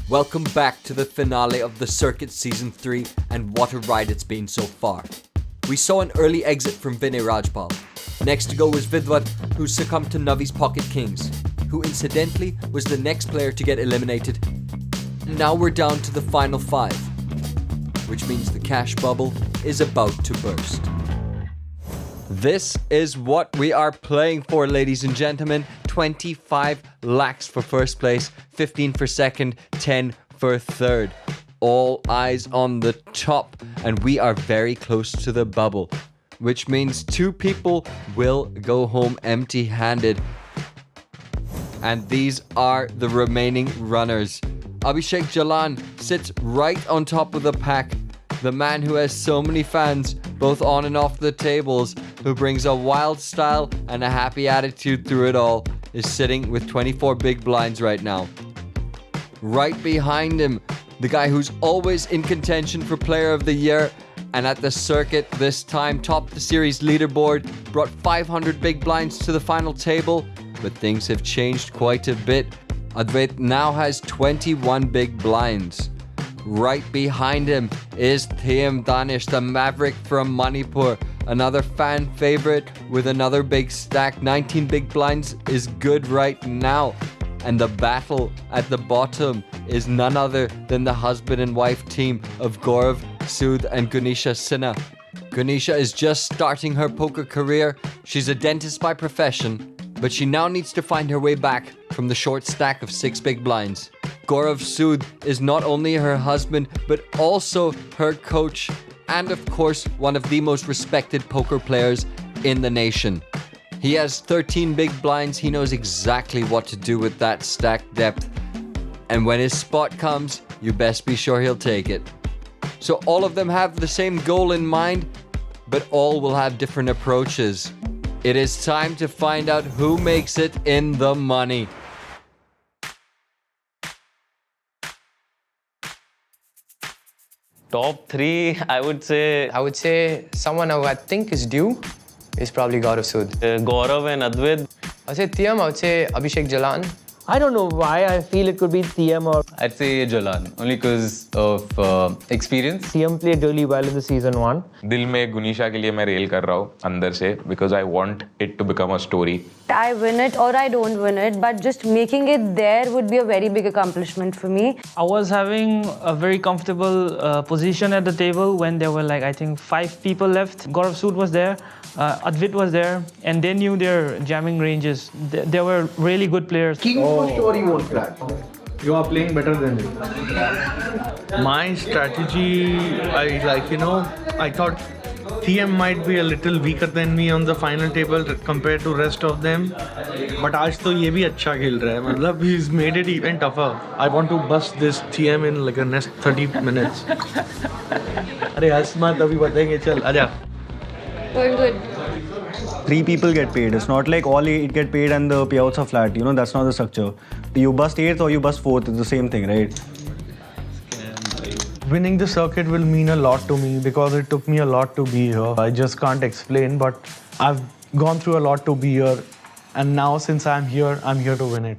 Welcome back to the finale of the Circuit Season 3, and what a ride it's been so far. We saw an early exit from Vinay Rajpal. Next to go was Vidwat, who succumbed to Navi's Pocket Kings, who incidentally was the next player to get eliminated. Now we're down to the final 5, which means the cash bubble is about to burst. This is what we are playing for, ladies and gentlemen. 25 lakhs for first place, 15 for second, 10 for third. All eyes on the top, and we are very close to the bubble, which means 2 people will go home empty-handed. And these are the remaining runners. Abhishek Jalan sits right on top of the pack. The man who has so many fans, both on and off the tables, who brings a wild style and a happy attitude through it all, is sitting with 24 big blinds right now. Right behind him, the guy who's always in contention for Player of the Year, and at the circuit this time topped the series leaderboard, brought 500 big blinds to the final table, but things have changed quite a bit. Advait now has 21 big blinds. Right behind him is Thiyam, the maverick from Manipur, another fan favorite with another big stack. 19 big blinds is good right now. And the battle at the bottom is none other than the husband and wife team of Gaurav, Sood and Gunisha Sinha. Gunisha is just starting her poker career. She's a dentist by profession, but she now needs to find her way back from the short stack of 6 big blinds. Gaurav Sood is not only her husband, but also her coach, and of course, one of the most respected poker players in the nation. He has 13 big blinds. He knows exactly what to do with that stack depth. And when his spot comes, you best be sure he'll take it. So all of them have the same goal in mind, but all will have different approaches. It is time to find out who makes it in the money. Top 3, I would say someone who I think is due is probably Gaurav Sood. Gaurav and Advait. I would say Thiyam, I would say Abhishek Jalan. I don't know why I feel it could be Thiyam or... I'd say Jalan, only because of experience. Thiyam played really well in the season 1. दिल में गुनीशा के लिए मैं rail कर रहा हूँ अंदर से because I want it to become a story. I win it or I don't win it, but just making it there would be a very big accomplishment for me. I was having a very comfortable position at the table when there were I think 5 people left. Gaurav Sood was there, Advait was there, and they knew their jamming ranges. They were really good players. King for sure you won't crack. You are playing better than me. My strategy, I thought Thiyam might be a little weaker than me on the final table compared to rest of them. But आज तो ये भी अच्छा खेल रहा है. मतलब he's made it even tougher. I want to bust this Thiyam in the next 30 minutes. अरे हस्मा तभी बताएंगे चल आजा. Going good. 3 people get paid. It's not like all 8 get paid and the payouts are flat. That's not the structure. You bust 8th or you bust 4th. It's the same thing, right? Winning the circuit will mean a lot to me because it took me a lot to be here. I just can't explain, but I've gone through a lot to be here. And now since I'm here to win it.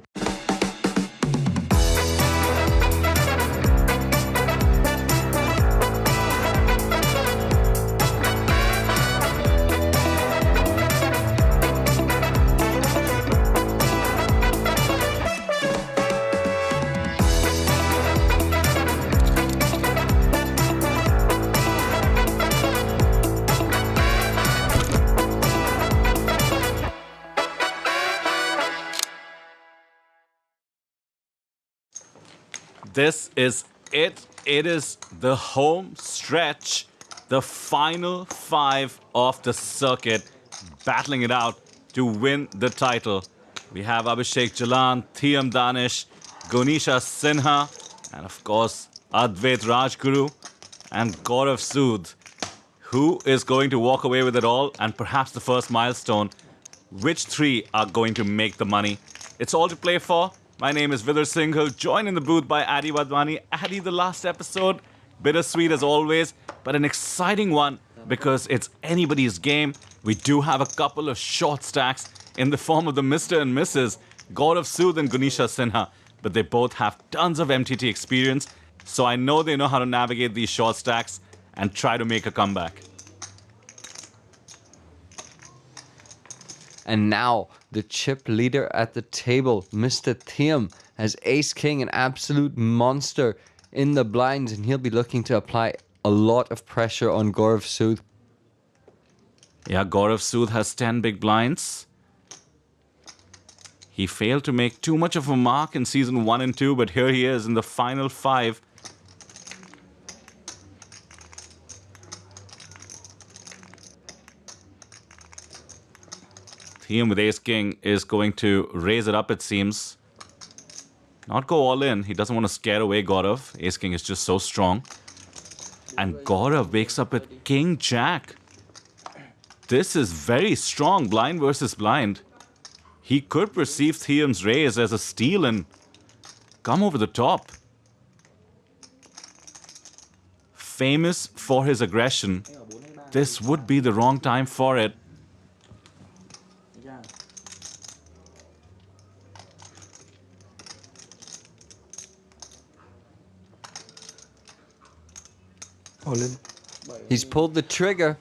This is it. It is the home stretch, the final 5 of the circuit, battling it out to win the title. We have Abhishek Jalan, Thiyam Danish, Gunisha Sinha, and of course Advait Rajguru and Gaurav Sood. Who is going to walk away with it all and perhaps the first milestone? Which 3 are going to make the money? It's all to play for. My name is Vidar Singhal, joined in the booth by Adi Wadhwani. Adi, the last episode, bittersweet as always, but an exciting one because it's anybody's game. We do have a couple of short stacks in the form of the Mr. and Mrs. Gaurav Sood and Gunisha Sinha. but they both have tons of MTT experience, so I know they know how to navigate these short stacks and try to make a comeback. And now, the chip leader at the table, Mr. Thiyam, has ace-king, an absolute monster in the blinds, and he'll be looking to apply a lot of pressure on Gaurav Sood. Yeah, Gaurav Sood has 10 big blinds. He failed to make too much of a mark in season 1 and 2, but here he is in the final 5. Thiyam with ace-king is going to raise it up, it seems. Not go all in. He doesn't want to scare away Gaurav. Ace-king is just so strong. And Gaurav wakes up with king-jack. This is very strong, blind versus blind. He could perceive Thiyam's raise as a steal and come over the top. Famous for his aggression, this would be the wrong time for it. He's pulled the trigger.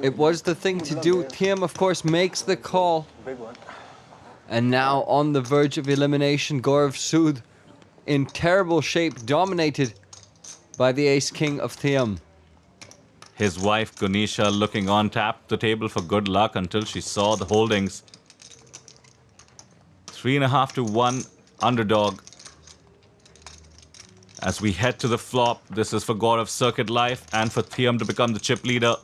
It was the thing to do. Thiyam, of course, makes the call. And now on the verge of elimination, Gaurav Sood in terrible shape, dominated by the ace-king of Thiyam. His wife, Gunisha, looking on, tapped the table for good luck until she saw the holdings. 3.5 to 1 underdog. As we head to the flop, this is for Gaurav's circuit life and for Thiyam to become the chip leader.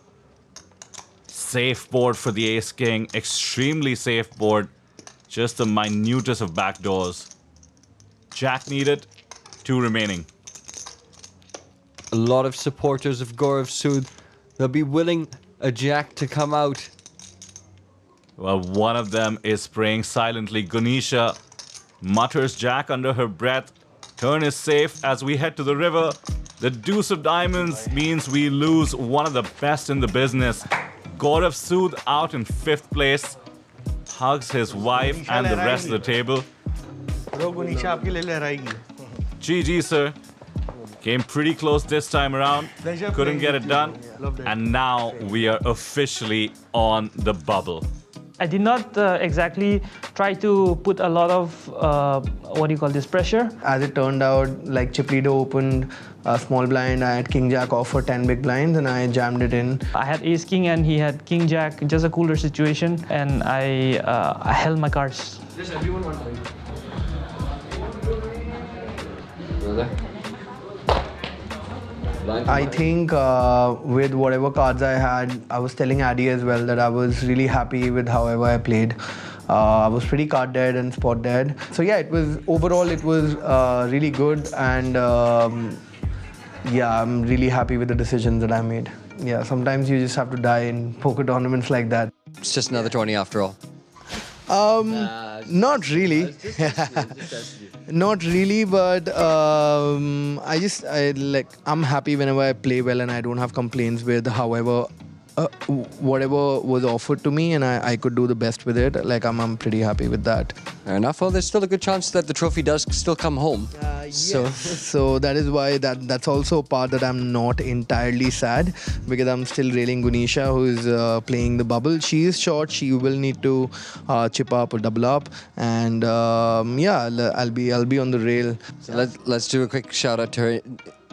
Safe board for the ace-king, extremely safe board. Just the minutest of backdoors. Jack needed, 2 remaining. A lot of supporters of Gaurav Sood, they'll be willing a jack to come out. Well, one of them is praying silently. Gunisha mutters jack under her breath. Turn is safe as we head to the river. The deuce of diamonds means we lose one of the best in the business. Gaurav Sood out in 5th place. Hugs his wife and the rest of the table. GG, sir. Came pretty close this time around. Couldn't get it done. And now we are officially on the bubble. I did not exactly try to put a lot of, pressure. As it turned out, like chip leader opened a small blind, I had king jack off for 10 big blinds and I jammed it in. I had ace king and he had king jack, just a cooler situation, and I held my cards. Just everyone one time. I think with whatever cards I had, I was telling Addy as well that I was really happy with however I played. I was pretty card dead and spot dead. So yeah, overall it was really good, and yeah, I'm really happy with the decisions that I made. Yeah, sometimes you just have to die in poker tournaments like that. It's just another tourney after all. Not really. Not really, but I'm happy whenever I play well and I don't have complaints with whatever was offered to me, and I could do the best with it. Like I'm pretty happy with that. Fair enough. Well, there's still a good chance that the trophy does still come home. So that is why that's also a part that I'm not entirely sad, because I'm still railing Gunisha, who is playing the bubble. She is short. She will need to chip up or double up, and yeah, I'll be on the rail. So let's do a quick shout out to her.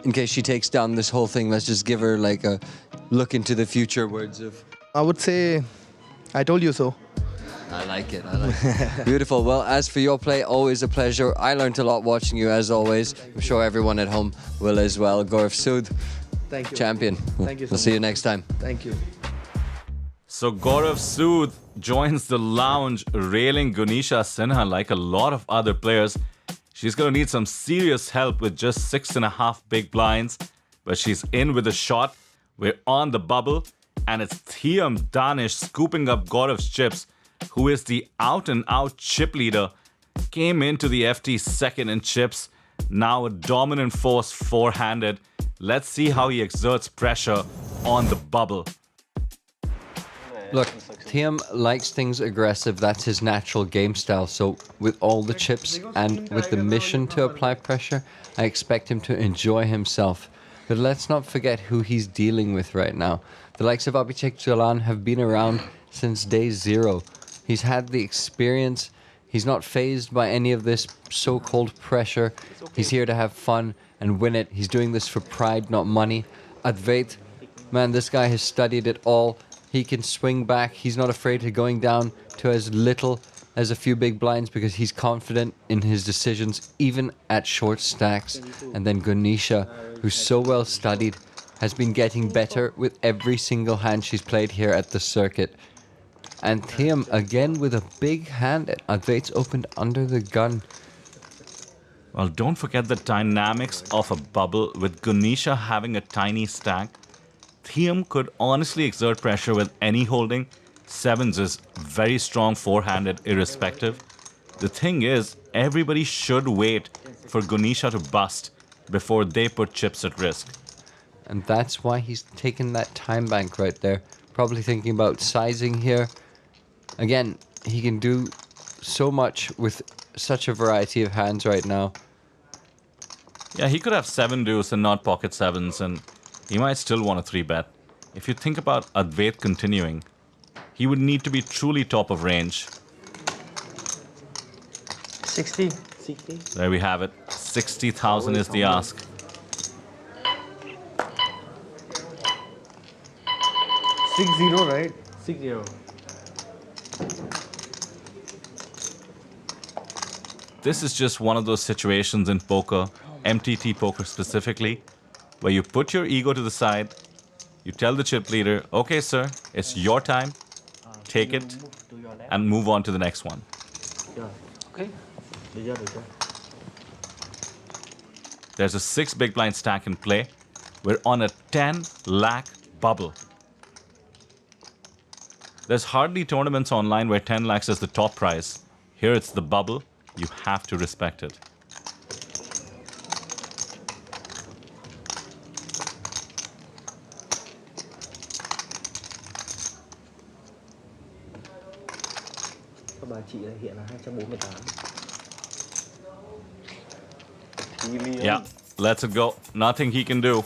In case she takes down this whole thing, let's just give her like a look into the future words of... I would say, I told you so. I like it. Beautiful. Well, as for your play, always a pleasure. I learned a lot watching you, as always. I'm sure everyone at home will as well. Gaurav Sood, thank you. Champion. Thank you so We'll see you next time. Thank you. So Gaurav Sood joins the lounge, railing Gunisha Sinha like a lot of other players. She's going to need some serious help with just 6.5 big blinds, but she's in with a shot. We're on the bubble, and it's Thiyam Danish scooping up Gaurav's chips, who is the out-and-out chip leader. Came into the FT second in chips, now a dominant force four-handed. Let's see how he exerts pressure on the bubble. Look, Thiyam likes things aggressive. That's his natural game style. So with all the chips and with the mission to apply pressure, I expect him to enjoy himself. But let's not forget who he's dealing with right now. The likes of Abhishek Jalan have been around since day zero. He's had the experience. He's not fazed by any of this so-called pressure. He's here to have fun and win it. He's doing this for pride, not money. Advait, man, this guy has studied it all. He can swing back. He's not afraid of going down to as little as a few big blinds because he's confident in his decisions, even at short stacks. And then Gunisha, who's so well studied, has been getting better with every single hand she's played here at the circuit. And Thiyam again with a big hand. Advait's opened under the gun. Well, don't forget the dynamics of a bubble with Gunisha having a tiny stack. Thiyam could honestly exert pressure with any holding. Sevens is very strong four-handed irrespective. The thing is, everybody should wait for Gunisha to bust before they put chips at risk. And that's why he's taken that time bank right there. Probably thinking about sizing here. Again, he can do so much with such a variety of hands right now. Yeah, he could have 7 deuce and not pocket sevens, and he might still want a 3-bet. If you think about Advait continuing, he would need to be truly top of range. 60. There we have it. 60,000 is the ask. 6-0, right? 6-0. This is just one of those situations in poker, MTT poker specifically, where you put your ego to the side, you tell the chip leader, okay, sir, it's your time, take it, and move on to the next one. Okay. There's a 6 big blind stack in play. We're on a 10 lakh bubble. There's hardly tournaments online where 10 lakhs is the top prize. Here it's the bubble. You have to respect it. Yeah, let's it go. Nothing he can do.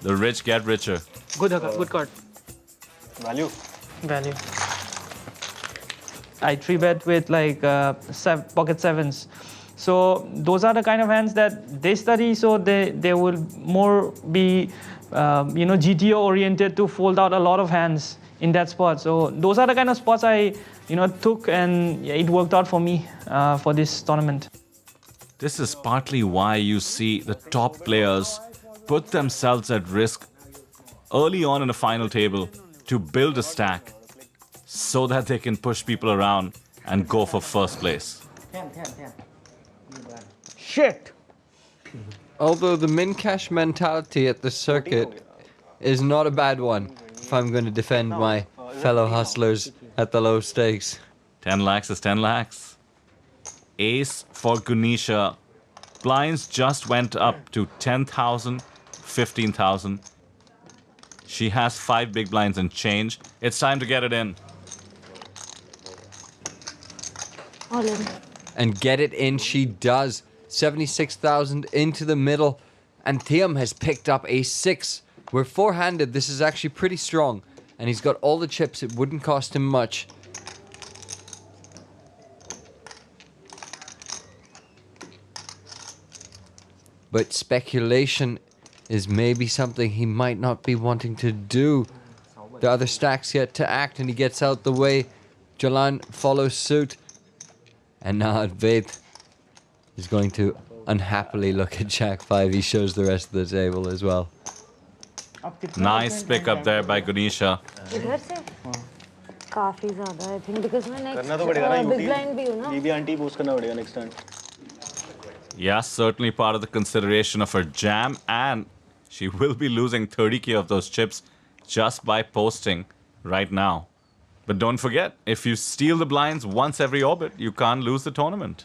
The rich get richer. Good card. Value. I 3-bet with like pocket sevens. So those are the kind of hands that they study, so they will more be GTO oriented to fold out a lot of hands in that spot. So those are the kind of spots I took, and it worked out for me for this tournament. This is partly why you see the top players put themselves at risk early on in a final table to build a stack so that they can push people around and go for first place. Shit! Although the min cash mentality at the circuit is not a bad one, if I'm going to defend my fellow hustlers at the low stakes. 10 lakhs is 10 lakhs. Ace for Gunisha. Blinds just went up to 10,000, 15,000. She has 5 big blinds and change. It's time to get it in. All in. And get it in she does. 76,000 into the middle. And Thiyam has picked up a 6. We're four-handed. This is actually pretty strong. And he's got all the chips. It wouldn't cost him much. But speculation is maybe something he might not be wanting to do. The other stacks yet to act, and he gets out the way. Jalan follows suit. And now Advait is going to unhappily look at Jack 5. He shows the rest of the table as well. Nice pick up there by Gunisha. इधर से काफी ज़्यादा I think because मैं next big blind भी हूँ ना. Yeah, certainly part of the consideration of her jam, and she will be losing 30k of those chips just by posting right now. But don't forget, if you steal the blinds once every orbit, you can't lose the tournament.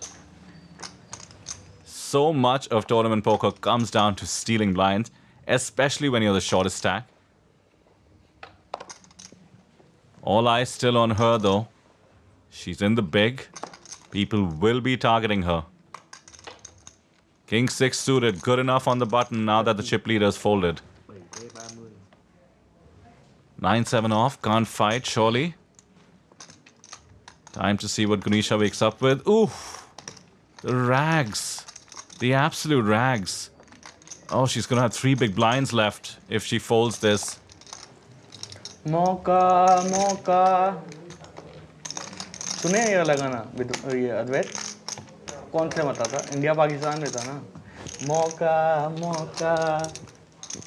So much of tournament poker comes down to stealing blinds, especially when you're the shortest stack. All eyes still on her though. She's in the big. People will be targeting her. King 6 suited, good enough on the button now that the chip leader's folded. 9-7 off, can't fight, surely. Time to see what Gunisha wakes up with. Oof! The rags. The absolute rags. Oh, she's gonna have 3 big blinds left if she folds this. मौका मौका सुने ये वाला गाना ये अद्वैत कौन से मता था इंडिया पाकिस्तान में था ना मौका मौका.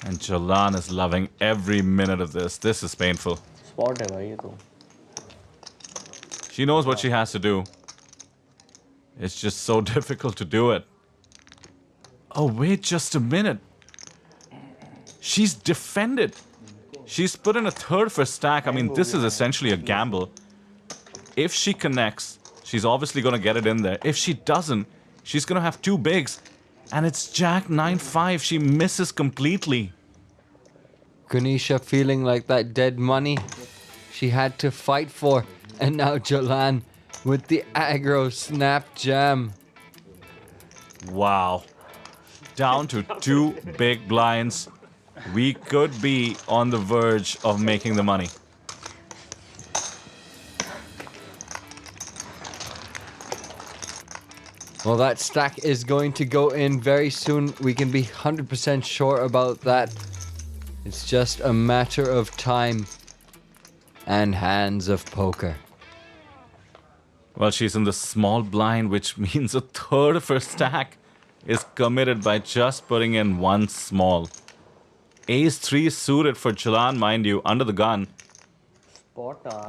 And Jalan is loving every minute of this. This is painful. Spot है भाई ये तो. She knows what she has to do. It's just so difficult to do it. Oh, wait just a minute. She's defended. She's put in a third for stack. I mean, this is essentially a gamble. If she connects, she's obviously going to get it in there. If she doesn't, she's going to have 2 bigs. And it's Jack 9-5. She misses completely. Gunisha feeling like that dead money she had to fight for. And now Jalan with the aggro snap jam. Wow. Down to 2 big blinds. We could be on the verge of making the money. Well, that stack is going to go in very soon. We can be 100% sure about that. It's just a matter of time and hands of poker. Well, she's in the small blind, which means a third of her stack is committed by just putting in 1 small. Ace 3 suited for Jalan, mind you, under the gun.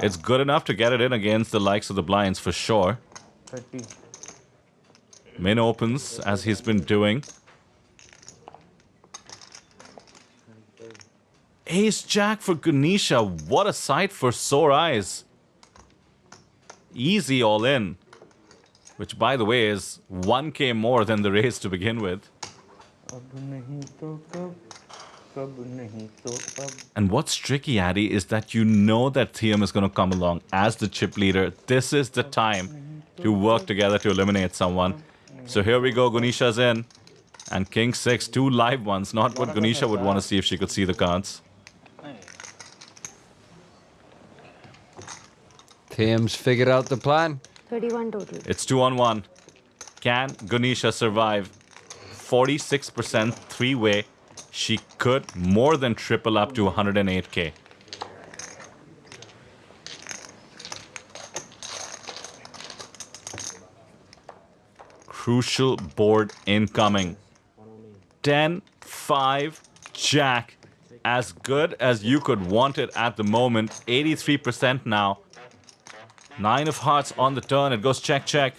It's good enough to get it in against the likes of the blinds for sure. 30. Min opens, as he's been doing. Ace Jack for Gunisha. What a sight for sore eyes. Easy all in. Which, by the way, is 1K more than the raise to begin with. And what's tricky, Addy, is that you know that Thiyam is going to come along as the chip leader. This is the time to work together to eliminate someone. So here we go, Gunisha's in. And King 6, 2 live ones. Not what Gunisha would want to see if she could see the cards. Thiyam's figured out the plan. 31 total. It's 2-on-1. Can Gunisha survive? 46% 3-way. She could more than triple up to 108K. Crucial board incoming. 10-5 Jack. As good as you could want it at the moment. 83% now. 9 of hearts on the turn. It goes check, check.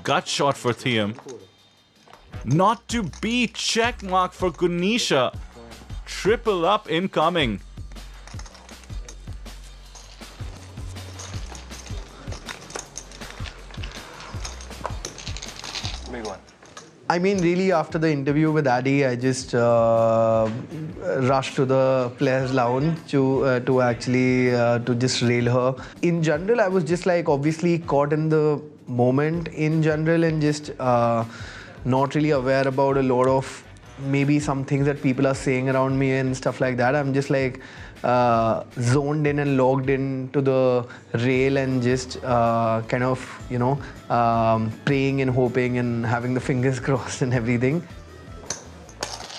Gut shot for Thiyam. Not to be. Check mark for Gunisha. Triple up incoming. Big one. I mean, really, after the interview with Addy, I just rushed to the players' lounge to actually to just rail her. In general, I was just like obviously caught in the moment in general and just not really aware about a lot of maybe some things that people are saying around me and stuff like that. I'm just like zoned in and logged into the rail and just kind of, you know, praying and hoping and having the fingers crossed and everything.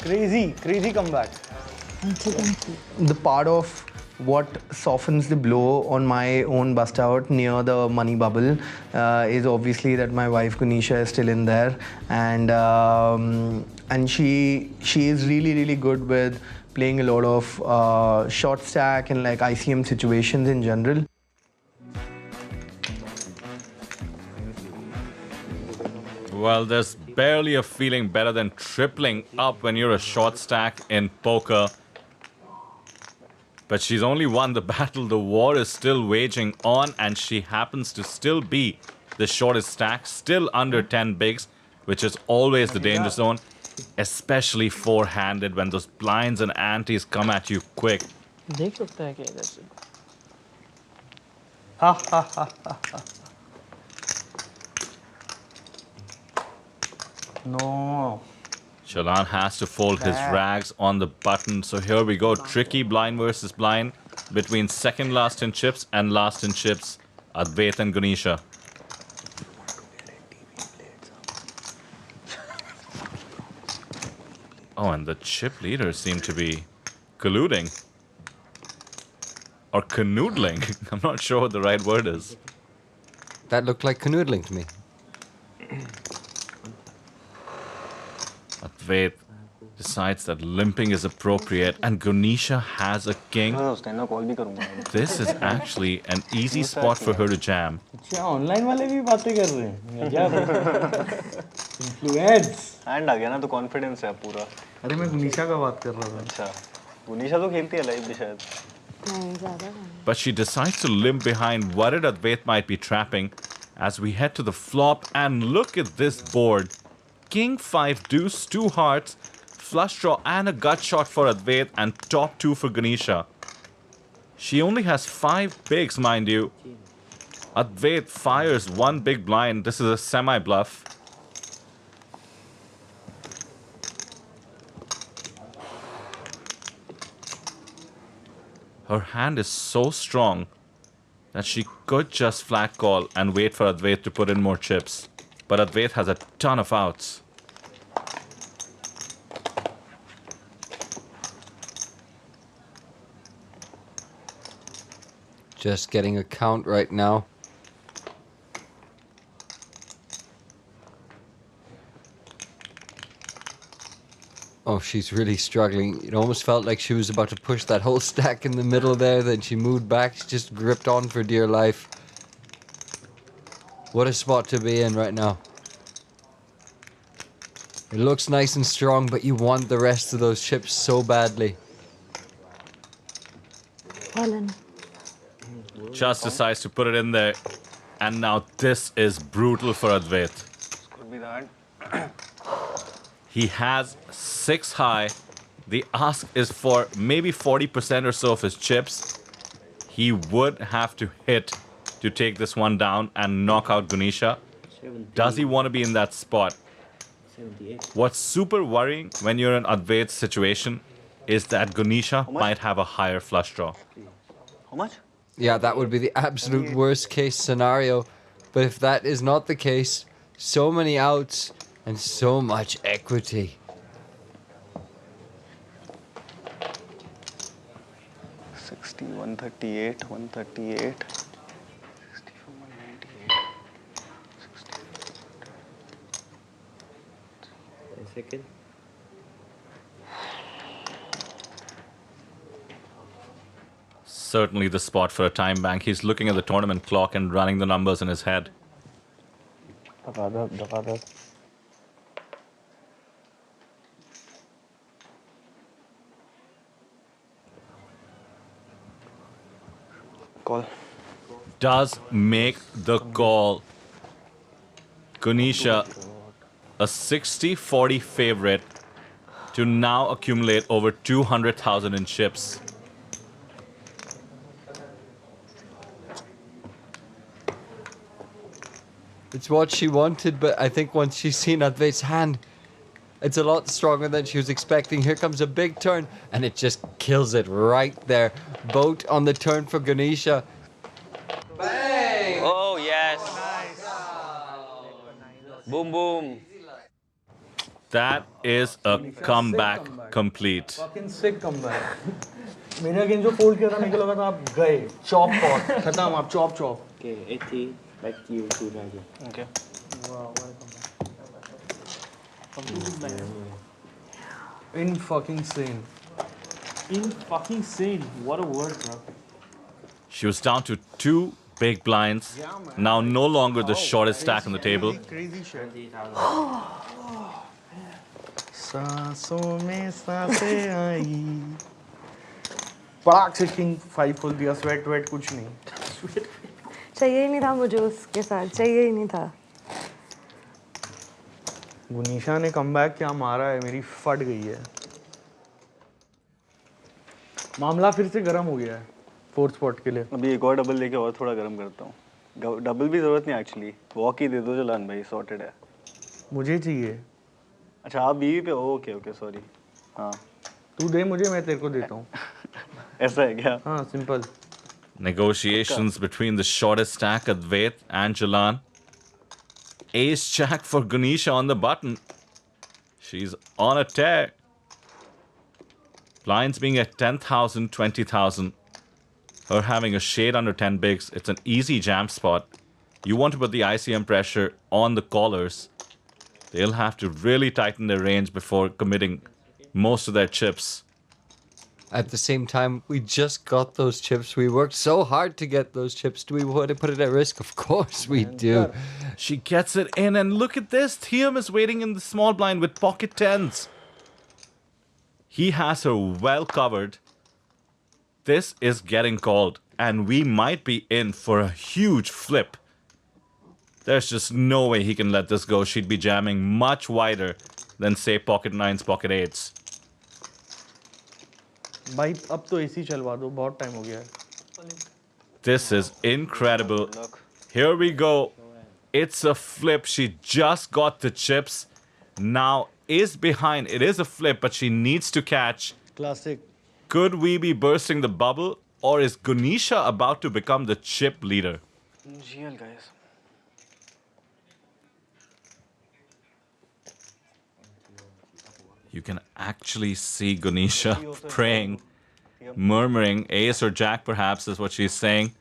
Crazy comeback. The part of what softens the blow on my own bust out near the money bubble is obviously that my wife Gunisha is still in there, and she is really good with playing a lot of short stack and like ICM situations in general. Well, there's barely a feeling better than tripling up when you're a short stack in poker. But she's only won the battle. The war is still waging on, and she happens to still be the shortest stack, still under 10 bigs, which is always the danger zone, especially four-handed when those blinds and antes come at you quick. No. Jalan has to fold his rags on the button. So here we go. Tricky blind versus blind between second last in chips and last in chips. Advait and Gunisha. Oh, and the chip leaders seem to be colluding. Or canoodling. I'm not sure what the right word is. That looked like canoodling to me. Advait decides that limping is appropriate and Gunisha has a king. This is actually an easy spot for her to jam. Online वाले भी बातें कर रहे हैं क्या influence hand आ गया ना तो कॉन्फिडेंस है पूरा. अरे मैं गुनीशा का बात कर रहा था. अच्छा गुनीशा तो खेलती है लाइव भी शायद. But she decides to limp behind, worried Advait might be trapping. As we head to the flop and look at this board. King 5 deuce, 2 hearts, flush draw and a gut shot for Advait and top 2 for Gunisha. She only has 5 bigs, mind you. Advait fires 1 big blind. This is a semi-bluff. Her hand is so strong that she could just flat call and wait for Advait to put in more chips. But Advait has a ton of outs. Just getting a count right now. Oh, she's really struggling. It almost felt like she was about to push that whole stack in the middle there. Then she moved back. She just gripped on for dear life. What a spot to be in right now. It looks nice and strong, but you want the rest of those chips so badly. Just decides to put it in there. And now this is brutal for Advait. Could be that. He has 6 high. The ask is for maybe 40% or so of his chips. He would have to hit to take this one down and knock out Gunisha. Does he want to be in that spot? What's super worrying when you're in Advait's situation is that Gunisha might have a higher flush draw. How much? Yeah, that would be the absolute worst case scenario. But if that is not the case, so many outs and so much equity. 60, 138, 138. 64, 198. 2nd. Certainly the spot for a time bank. He's looking at the tournament clock and running the numbers in his head. Call. Does make the call. Gunisha, a 60-40 favorite to now accumulate over 200,000 in chips. It's what she wanted, but I think once she's seen Advait's hand, it's a lot stronger than she was expecting. Here comes a big turn, and it just kills it right there. Boat on the turn for Gunisha. Bang! Oh, yes. Boom, boom. That is a comeback complete. Fucking sick comeback. मेरे against जो fold किया था मेरे को लगा था आप गए चॉप पॉट खत्म आप chop chop. Okay, 80. Back to you, to Raja. Okay. Wow, in fucking sane. In fucking sane. What a word, bro. She was down to 2 big blinds. Now no longer the shortest stack on the table. Crazy shit. सांसों में सांसें आई. पड़ाक से king 5 खोल दिया. Sweat wait कुछ नहीं. चाहिए ही नहीं था मुझे उसके साथ. चाहिए ही नहीं था. गुनीशा ने कमबैक क्या मारा है. मेरी फट गई है. मामला फिर से गर्म हो गया है. 4th spot के लिए. अभी एक और डबल लेके और थोड़ा गर्म करता हूँ. डबल भी जरूरत नहीं एक्चुअली. वॉक ही दे दो जलान भाई, सॉर्टेड है. मुझे चाहिए. अच्छा आप बीवी पे हो? Okay okay sorry. हाँ तू दे मुझे, मैं तेरे को देता हूँ. ऐसा है क्या? हाँ simple. Negotiations between the shortest stack, Advait and Jalan. Ace Jack for Gunisha on the button. She's on a tear. Blinds being at 10,000, 20,000. Her having a shade under 10 bigs. It's an easy jam spot. You want to put the ICM pressure on the callers. They'll have to really tighten their range before committing most of their chips. At the same time, we just got those chips. We worked so hard to get those chips. Do we want to put it at risk? Of course we do. She gets it in, and look at this. Thiyam is waiting in the small blind with pocket tens. He has her well covered. This is getting called, and we might be in for a huge flip. There's just no way he can let this go. She'd be jamming much wider than, say, pocket nines, pocket eights. भाई अब तो AC चलवा दो, बहुत time हो गया है. This is incredible. Here we go. It's a flip. She just got the chips. Now is behind. It is a flip, but she needs to catch. Classic. Could we be bursting the bubble, or is Gunisha about to become the chip leader? Real guys. You can actually see Gunisha praying, murmuring, ace or jack perhaps is what she's saying.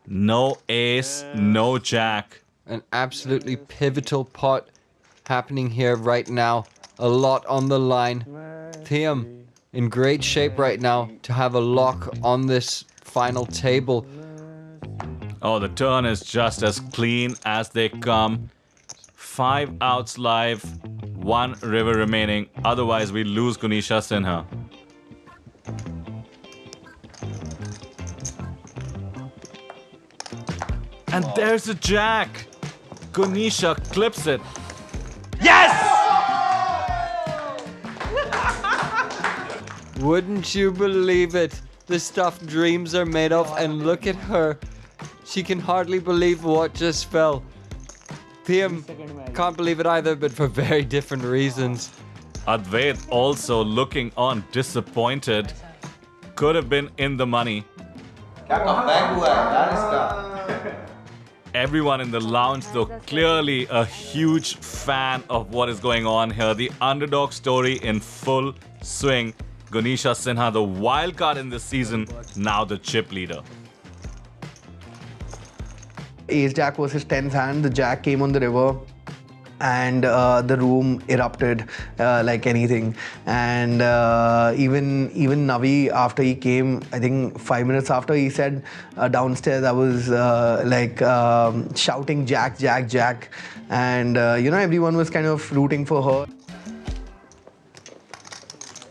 No ace, no jack. An absolutely pivotal pot happening here right now. A lot on the line. Thiyam in great shape right now to have a lock on this final table. Oh, the turn is just as clean as they come. 5 outs live, 1 river remaining. Otherwise, we lose Gunisha Sinha. And there's a jack. Gunisha clips it. Wouldn't you believe it? The stuff dreams are made of, and look at her. She can hardly believe what just fell. Thiyam can't believe it either, but for very different reasons. Advait also looking on disappointed. Could have been in the money. Everyone in the lounge, though, clearly a huge fan of what is going on here. The underdog story in full swing. Gunisha Sinha, the wild card in this season, now the chip leader. Ace Jack versus 10th hand. The Jack came on the river, and the room erupted like anything. And even Navi, after he came, I think 5 minutes after, he said downstairs I was shouting Jack, Jack, Jack, and everyone was kind of rooting for her.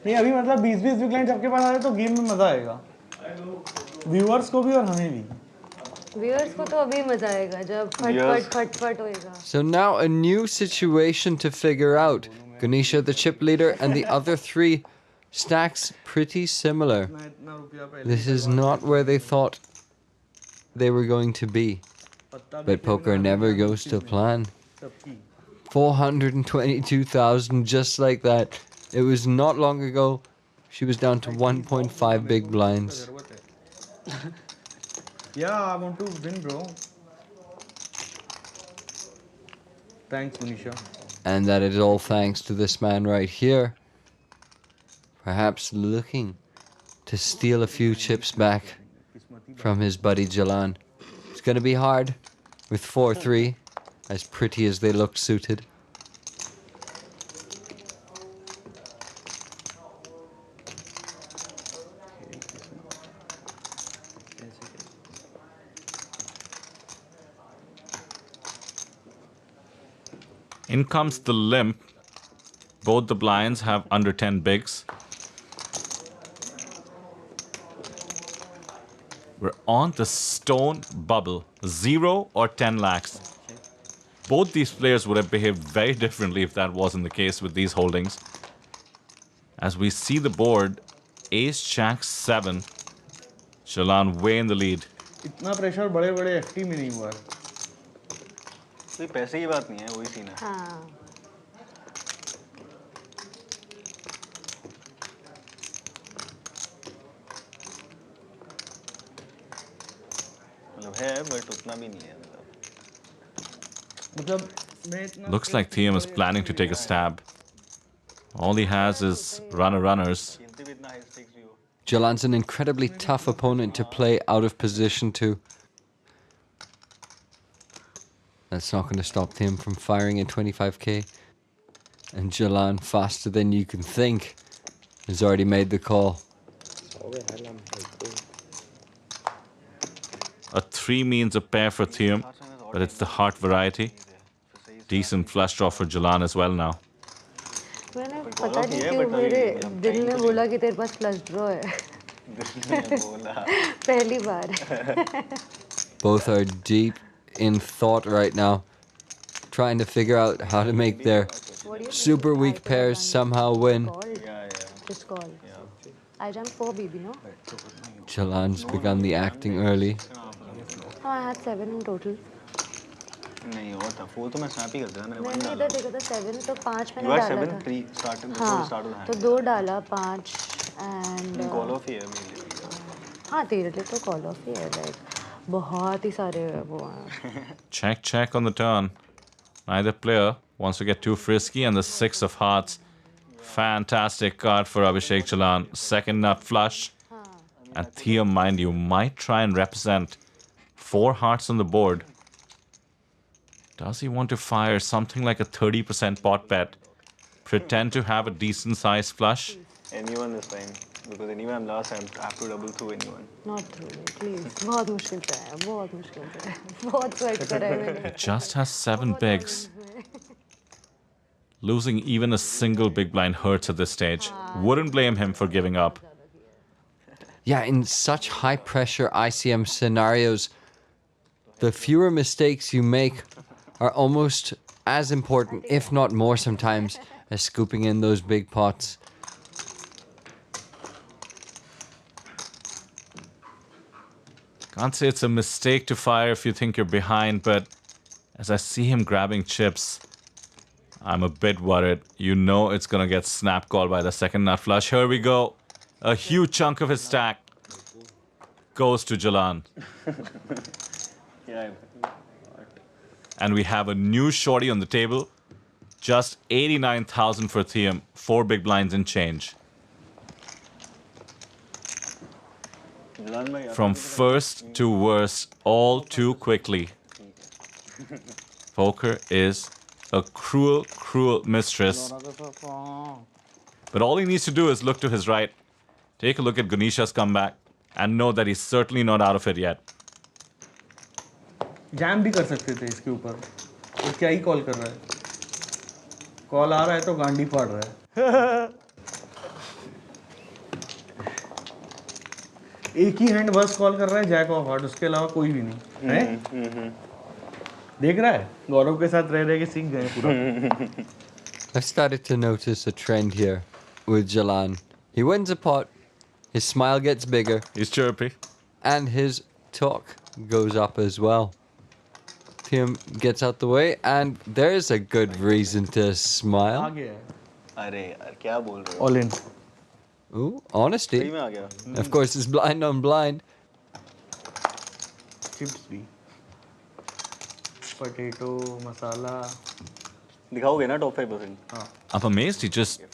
नहीं अभी मतलब 20-20 big line सबके पास आ रहे तो game में मजा आएगा. Viewers को भी और हमें भी. व्यूअर्स को तो अभी मजा आएगा जब फट होएगा. So now a new situation to figure out. Gunisha, the chip leader, and the other 3 stacks pretty similar. This is not where they thought they were going to be. But poker never goes to plan. 422,000 just like that. It was not long ago. She was down to 1.5 big blinds. Yeah, I want to win, bro. Thanks, Gunisha. And that is all thanks to this man right here. Perhaps looking to steal a few chips back from his buddy Jalan. It's going to be hard with 4-3, as pretty as they look suited. In comes the limp. Both the blinds have under 10 bigs. We're on the stone bubble. 0 or 10 lakhs. Both these players would have behaved very differently if that wasn't the case with these holdings. As we see the board, Ace Jack 7. Jalan way in the lead. इतना pressure बड़े-बड़े FT में नहीं हुआ है. कोई पैसे की बात नहीं है, वही सीन है. हाँ. मतलब है बट उतना भी नहीं है. Looks like Thiyam is planning to take a stab. All he has is runners. Jalan's an incredibly tough opponent to play out of position to. That's not going to stop Thiyam from firing in 25k. And Jalan, faster than you can think, has already made the call. A 3 means a pair for Thiyam, but it's the heart variety. Decent flush draw for Jalan as well now. मैंने पता नहीं क्यों मेरे दिल ने बोला कि तेरे पास फ्लश ड्रॉ है. पहली बार. Both are deep in thought right now, trying to figure out how to make their super weak pairs somehow win. Just call. I jumped 4 BB, no? Jalan's begun the acting early. Oh, I had 7 in total. नहीं और था 4 तो मैं snap ही कर दिया. मैंने इधर देखा था 7 तो 5 मैंने डाला था. 7 3 स्टार्टिंग हाँ, तो 2 डाला 5 and कॉल ऑफ ही है मेरे लिए. हाँ तेरे लिए तो कॉल ऑफ ही है. लाइक बहुत ही सारे वो हैं. Check on the turn. Neither player wants to get too frisky, and the 6 of hearts. Fantastic card for Abhishek Jalan. Second nut flush. And Thiyam, mind you, might try and represent 4 hearts on the board. Does he want to fire something like a 30% pot bet? Pretend to have a decent sized flush? Anyone this time. Because anyway I'm last, I have to double through anyone. Not through me, please. बहुत मुश्किल से है, बहुत मुश्किल से है. बहुत sweat करा है मैंने. He just has 7 bigs. Losing even a single big blind hurts at this stage. Wouldn't blame him for giving up. Yeah, in such high pressure ICM scenarios, the fewer mistakes you make are almost as important, if not more sometimes, as scooping in those big pots. Can't say it's a mistake to fire if you think you're behind, but as I see him grabbing chips, I'm a bit worried. You know it's gonna get snap called by the second nut flush. Here we go. A huge chunk of his stack goes to Jalan. Yeah. And we have a new shorty on the table. Just 89,000 for Thiyam. 4 big blinds and change. From first to worst, all too quickly. Poker is a cruel, cruel mistress. But all he needs to do is look to his right, take a look at Gunisha's comeback, and know that he's certainly not out of it yet. Jam भी कर सकते थे इसके ऊपर. वो क्या ही call कर रहा है. कॉल आ रहा है तो गांडी फाड़ रहा है. एक ही हैंड बस कॉल कर रहा है जैक ऑफ हार्ट, उसके अलावा कोई भी नहीं है. देख रहा है गौरव के साथ रह के सीख गए पूरा. I started to notice a trend here with Jalan. He wins a pot, his smile gets bigger, He's chirpy. and his talk goes up as well. Thiyam gets out the way, and there's a good reason to uh smile. गया है. अरे यार क्या बोल रहे हो? All in. Ooh, honesty. सही में आ गया. Of course, it's blind on blind. Chips भी. पोटैटो मसाला. दिखाओगे ना top 5%? I'm amazed he just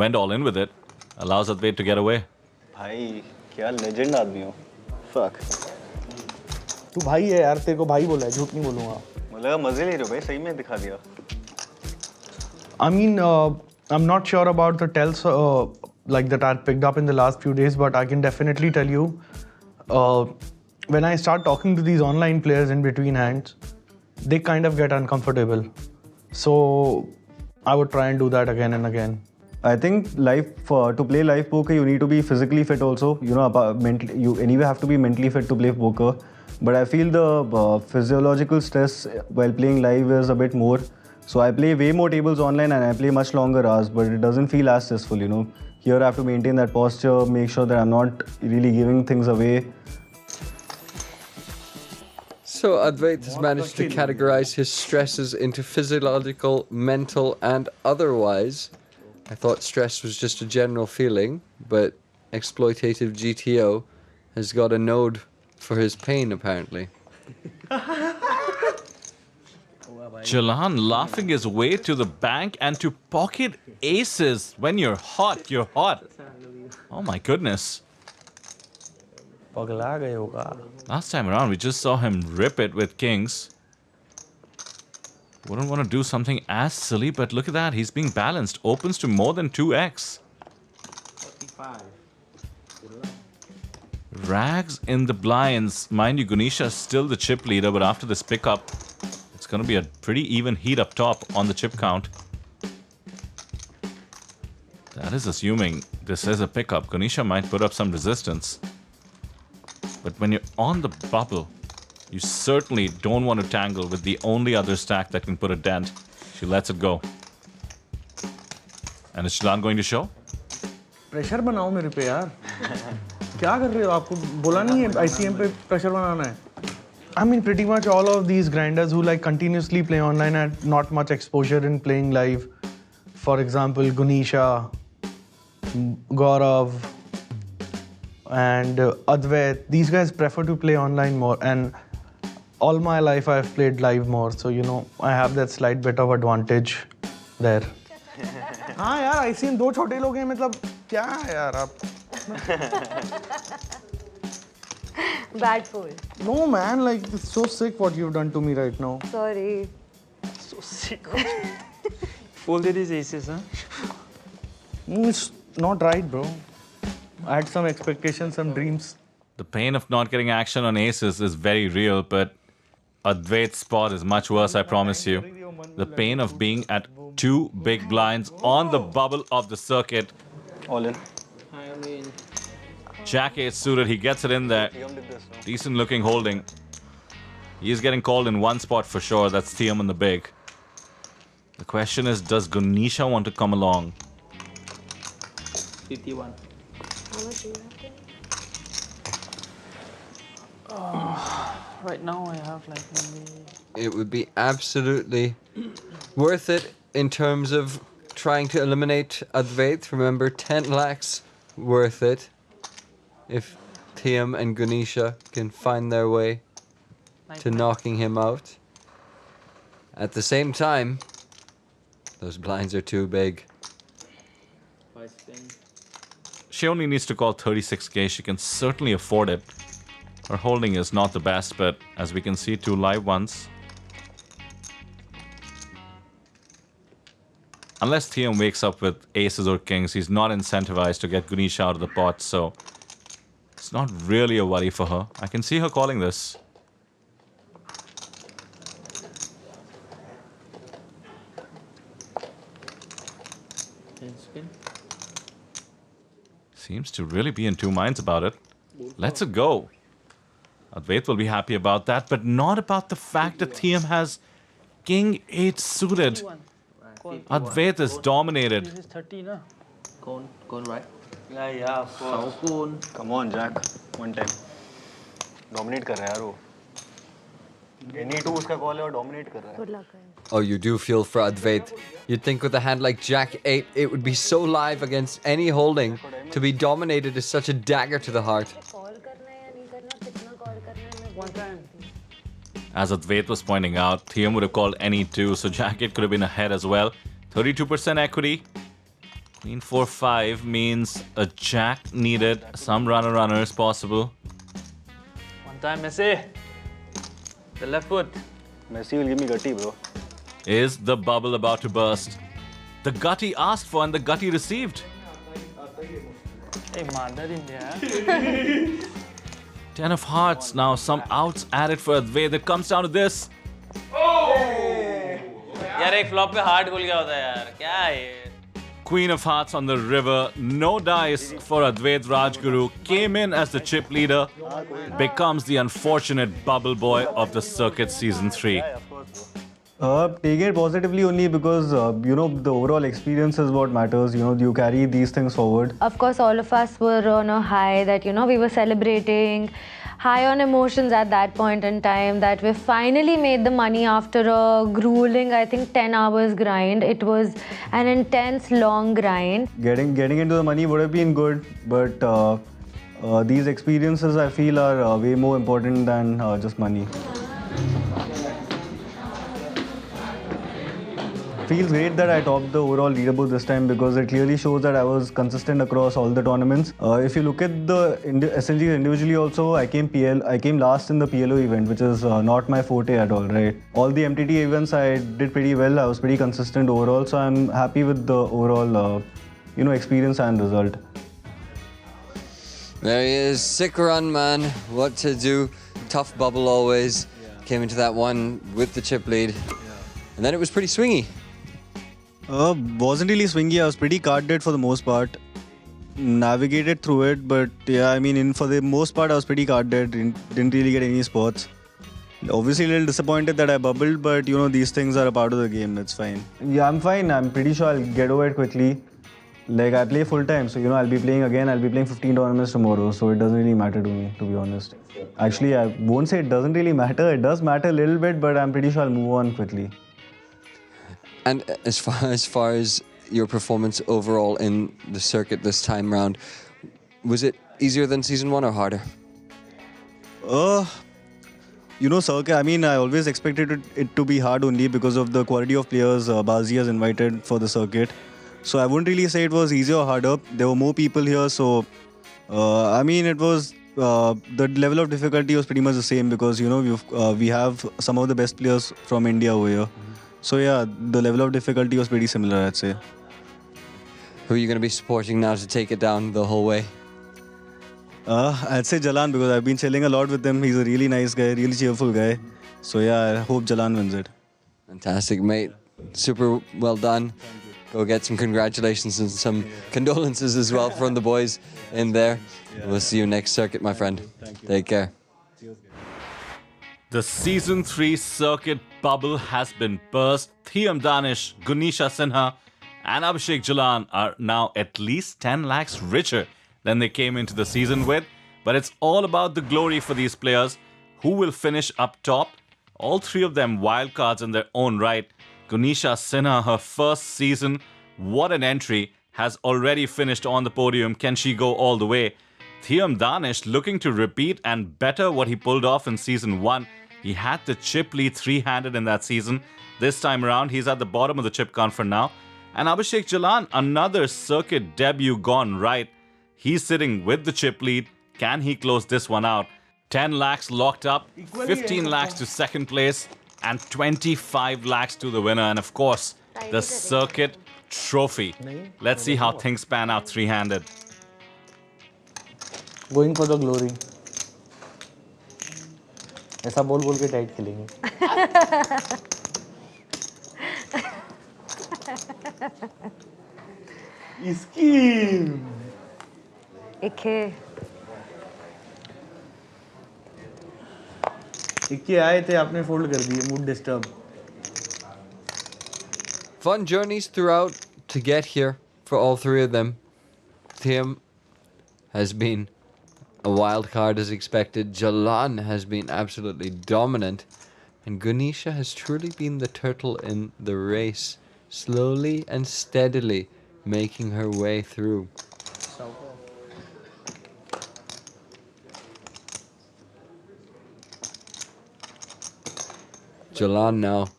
went all in with it. Allows Advait to get away. भाई क्या लेजेंड आदमी हो. Fuck. तू भाई है यार, तेरे को भाई बोला है, झूठ नहीं बोलूँगा. मुझे लगा मजे ले रहे हो भाई, सही में दिखा दिया. I mean, I'm not sure about the tells like that I picked up in the last few days, but I can definitely tell you, when I start talking to these online players in between hands, they kind of get uncomfortable. So I would try and do that again and again. I think to play live poker, you need to be physically fit also. You know, mentally, you anyway have to be mentally fit to play poker. But I feel the physiological stress while playing live is a bit more. So I play way more tables online and I play much longer hours, but it doesn't feel as stressful, you know. Here I have to maintain that posture, make sure that I'm not really giving things away. So Advait has managed to categorize his stresses into physiological, mental, and otherwise. I thought stress was just a general feeling, but exploitative GTO has got a node for his pain, apparently. Jalan laughing his way to the bank and to pocket aces. When you're hot, you're hot. Oh my goodness. Last time around, we just saw him rip it with kings. Wouldn't want to do something as silly, but look at that. He's being balanced. Opens to more than 2x. Rags in the blinds. Mind you, Gunisha is still the chip leader, but after this pickup, it's going to be a pretty even heat up top on the chip count. That is assuming this is a pickup. Gunisha might put up some resistance. But when you're on the bubble, you certainly don't want to tangle with the only other stack that can put a dent. She lets it go. And is Jalan going to show? Pressure बनाओ मेरे पे यार क्या कर रहे हो आपको बोला नहीं है ICM पे प्रेशर बनाना है I mean pretty much all of these grinders who like continuously play online had not much exposure in playing live. For example, Gunisha, Gaurav, and Advait. These guys prefer to play online more, and all my life I've played live more, so you know I have that slight bit of advantage there. हाँ यार ICM दो छोटे लोग हैं मतलब क्या है यार आप Bad fool. No man, like it's so sick what you've done to me right now. Sorry. So sick. Folded his aces, huh? It's not right, bro. I had some expectations, some dreams. The pain of not getting action on aces is very real, but Advait's spot is much worse, I promise you. The pain of being at 2 big blinds on the bubble of the circuit. All in. Jack 8 suited, he gets it in there. Decent looking holding. He's getting called in one spot for sure, that's Thiyam on the big. The question is, does Gunisha want to come along? 51. How much do you have? Right now I have like maybe... It would be absolutely worth it in terms of trying to eliminate Advait. Remember, 10 lakhs worth it if Thiyam and Gunisha can find their way to knocking him out. At the same time, those blinds are too big. She only needs to call 36k, she can certainly afford it. Her holding is not the best, but as we can see, 2 live ones. Unless Thiyam wakes up with aces or kings, he's not incentivized to get Gunisha out of the pot, so it's not really a worry for her. I can see her calling this. Seems to really be in 2 minds about it. Lets it go. Advait will be happy about that, but not about the fact that Thiyam has King 8 suited. Advait is dominated. This is 30, na? Cone right? Yeah, of course. Come on, Jack. One time. Dominate कर रहा है यार वो. Any two उसका call है और dominate कर रहा है. Good luck. Oh, you do feel for Advait. You'd think with a hand like Jack 8, it would be so live against any holding. To be dominated is such a dagger to the heart. As Advait was pointing out, Thiyam would have called any 2, so Jack 8 could have been ahead as well. 32% equity. Queen 4-5 means a jack needed. Some runners possible. One time, Messi. The left foot. Messi will give me gutty, bro. Is the bubble about to burst? The gutty asked for and the gutty received. Hey, mother India. 10 of hearts now, some outs added for Advait. That comes down to this. यार एक flop पे heart खुल गया होता है यार क्या है ये Queen of Hearts on the river, no dice for Advait Rajguru, came in as the chip leader, becomes the unfortunate bubble boy of the circuit season 3. Take it positively only because, the overall experience is what matters. You carry these things forward. Of course, all of us were on a high that, we were celebrating, high on emotions at that point in time, that we finally made the money after a grueling, I think, 10 hours grind. It was an intense, long grind. Getting into the money would have been good, but these experiences I feel are way more important than just money. Feels great that I topped the overall leaderboard this time because it clearly shows that I was consistent across all the tournaments. If you look at the SNGs individually also, I came last in the PLO event, which is not my forte at all, right? All the MTT events I did pretty well. I was pretty consistent overall, so I'm happy with the overall, experience and result. There he is, sick run, man. What to do? Tough bubble always. Came into that one with the chip lead, and then it was pretty swingy. Wasn't really swingy. I was pretty card dead for the most part. Navigated through it, but yeah, for the most part, I was pretty card dead. Didn't really get any spots. Obviously, a little disappointed that I bubbled, but these things are a part of the game. It's fine. Yeah, I'm fine. I'm pretty sure I'll get over it quickly. Like, I play full time, so I'll be playing again. I'll be playing 15 tournaments tomorrow, so it doesn't really matter to me, to be honest. Actually, I won't say it doesn't really matter. It does matter a little bit, but I'm pretty sure I'll move on quickly. And as far as your performance overall in the circuit this time round, was it easier than season 1 or harder? Circuit, I always expected it to be hard only because of the quality of players Baazi has invited for the circuit. So I wouldn't really say it was easier or harder. There were more people here, so it was the level of difficulty was pretty much the same because we have some of the best players from India over here. So yeah, the level of difficulty was pretty similar, I'd say. Who are you going to be supporting now to take it down the whole way? I'd say Jalan because I've been chilling a lot with him. He's a really nice guy, really cheerful guy. So yeah, I hope Jalan wins it. Fantastic, mate. Super well done. Go get some congratulations and some condolences as well from the boys in there. We'll see you next circuit, my friend. Take care. The Season 3 circuit bubble has been burst. Thiyam Danish, Gunisha Sinha and Abhishek Jalan are now at least 10 lakhs richer than they came into the season with. But it's all about the glory for these players. Who will finish up top? All three of them wildcards in their own right. Gunisha Sinha, her first season, what an entry, has already finished on the podium. Can she go all the way? Thiyam Danish looking to repeat and better what he pulled off in season 1. He had the chip lead 3-handed in that season. This time around, he's at the bottom of the chip count for now. And Abhishek Jalan, another circuit debut gone right. He's sitting with the chip lead. Can he close this one out? 10 lakhs locked up, 15 lakhs to second place, and 25 lakhs to the winner. And of course, the circuit trophy. Let's see how things pan out three-handed. Going for the glory. ऐसा बोल के tight खेलेंगे. इसकी इक्के आए थे आपने fold कर दिए. Mood disturb. Fun journeys throughout to get here for all three of them. Thiyam has been a wild card as expected. Jalan has been absolutely dominant. And Gunisha has truly been the turtle in the race, slowly and steadily making her way through. Jalan now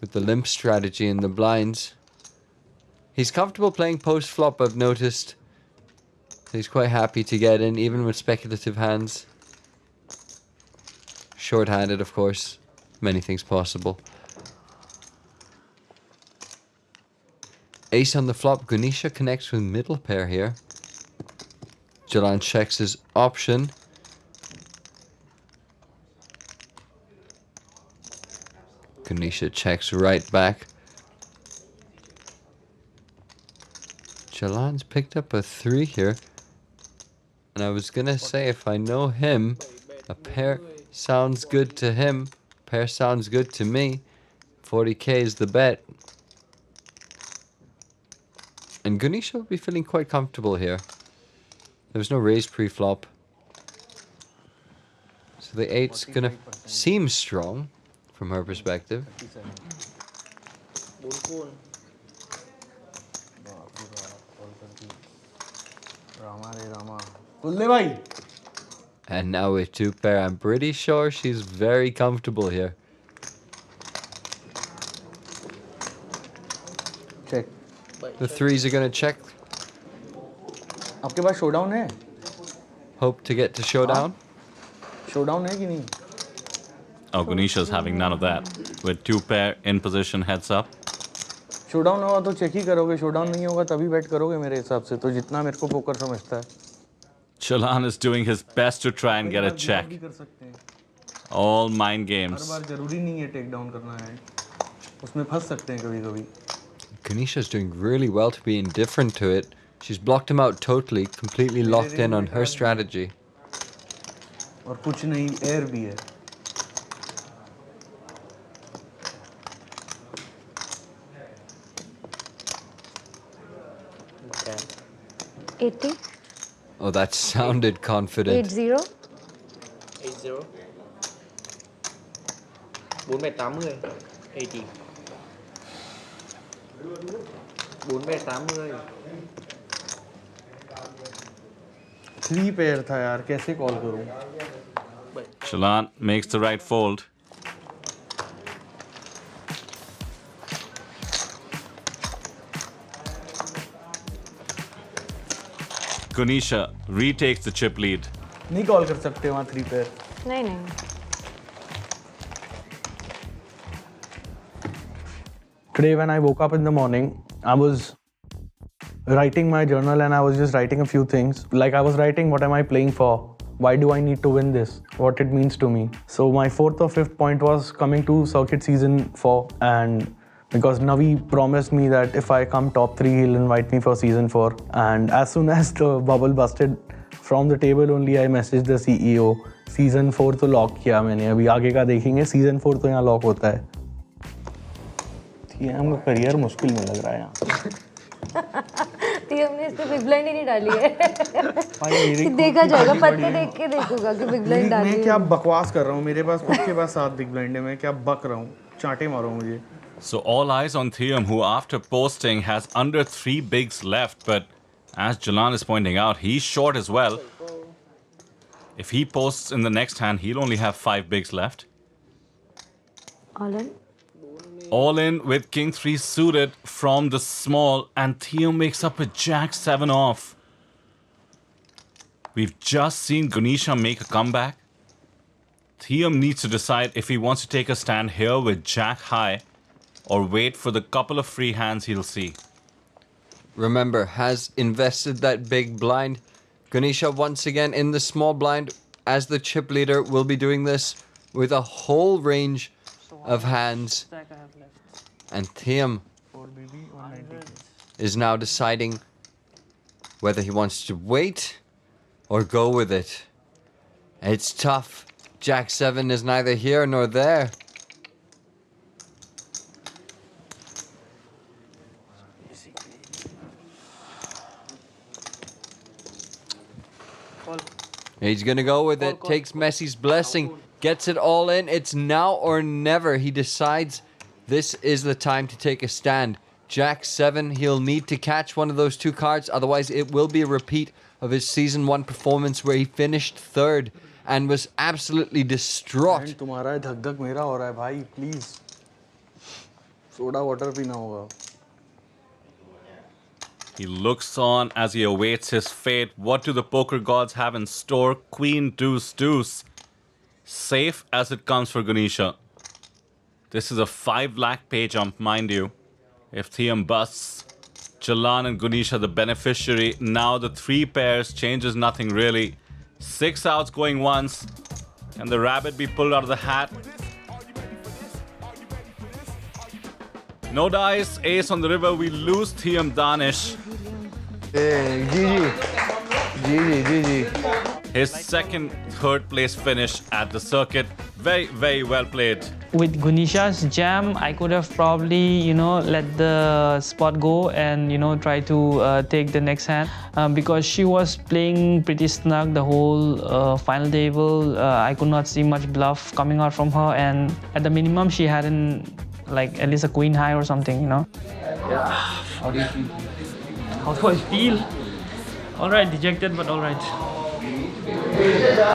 with the limp strategy in the blinds. He's comfortable playing post-flop, I've noticed. He's quite happy to get in, even with speculative hands. Short-handed, of course. Many things possible. Ace on the flop. Gunisha connects with middle pair here. Jalan checks his option. Gunisha checks right back. Jalan's picked up a 3 here. And I was gonna say, if I know him, a pair sounds good to him. Pair sounds good to me. 40k is the bet. And Gunisha will be feeling quite comfortable here. There was no raise pre-flop. So the 8's gonna seem strong from her perspective. And now with 2 pair, I'm pretty sure she's very comfortable here. Check. The 3s are gonna check. आपके पास showdown है? Hope to get to showdown. Showdown है कि नहीं? Oh, Gunisha's having none of that. With 2 pair in position, heads up. Showdown होगा तो check ही करोगे. Showdown नहीं होगा तभी bet करोगे मेरे हिसाब से. तो जितना मेरे को poker समझता है. Jalan is doing his best to try and get a check. All mind games. हर बार जरूरी नहीं है take down करना है. उसमें फंस सकते हैं कभी-कभी. Gunisha's doing really well to be indifferent to it. She's blocked him out totally, completely locked in on her strategy. और कुछ नहीं, air भी है. Okay. 80. Oh, that sounded confident. 80. 80. 480. 80. 480. 3 pair था यार, कैसे call करूँ? Jalan makes the right fold. Gunisha retakes the chip lead. नहीं call कर सकते वहाँ 3 pair. नहीं. Today when I woke up in the morning, I was writing my journal and I was just writing a few things. Like I was writing, what am I playing for? Why do I need to win this? What it means to me. So my 4th or 5th point was coming to circuit season 4, and because Navi promised me that if I come top 3, he'll invite me for season 4. And as soon as the bubble busted from the table only, I messaged the CEO. Season 4 तो lock किया मैंने. अभी आगे का देखेंगे. Season 4 तो यहाँ lock होता है. थियम का करियर मुश्किल में लग रहा है यहाँ. थियम ने इस पे बिग ब्लाइंड ही नहीं डाली है. कि देखा जाएगा, पत्ते देख के देखूंगा कि बिग ब्लाइंड डाली है. मैं क्या बकवास कर रहा हूँ. मेरे पास खुद के पास 7 बिग ब्लाइंड है. मैं क्या बक रहा हूँ. चांटे मारो मुझे. So all eyes on Thiyam, who after posting has under 3 bigs left, but as Jalan is pointing out, he's short as well. If he posts in the next hand, he'll only have 5 bigs left. All in. All in with King 3 suited from the small, and Thiyam makes up with Jack 7 off. We've just seen Gunisha make a comeback. Thiyam needs to decide if he wants to take a stand here with Jack high, or wait for the couple of free hands he'll see. Remember, has invested that big blind. Gunisha once again in the small blind. As the chip leader, will be doing this with a whole range of hands. And Thiyam is now deciding whether he wants to wait or go with it. It's tough. Jack 7 is neither here nor there. He's gonna go with it, takes Messi's blessing, gets it all in. It's now or never. He decides this is the time to take a stand. Jack 7, he'll need to catch one of those 2 cards, otherwise it will be a repeat of his season 1 performance where he finished 3rd and was absolutely distraught. तुम्हारा धक-धक मेरा हो रहा है भाई, please. Soda water पीना होगा. He looks on as he awaits his fate. What do the poker gods have in store? Queen, deuce, deuce. Safe as it comes for Gunisha. This is a 5 lakh pay jump, mind you. If Thiyam busts, Jalan and Gunisha the beneficiary. Now the 3 pairs changes nothing really. 6 outs going once. Can the rabbit be pulled out of the hat? No dice, ace on the river. We lose Thiyam Danish. Hey, GG. His second third place finish at the circuit. Very, very well played. With Gunisha's jam, I could have probably, let the spot go and, try to take the next hand. Because she was playing pretty snug the whole final table. I could not see much bluff coming out from her. And at the minimum, she had at least a queen high or something, Yeah. How do you feel? How do I feel? All right, dejected, but all right.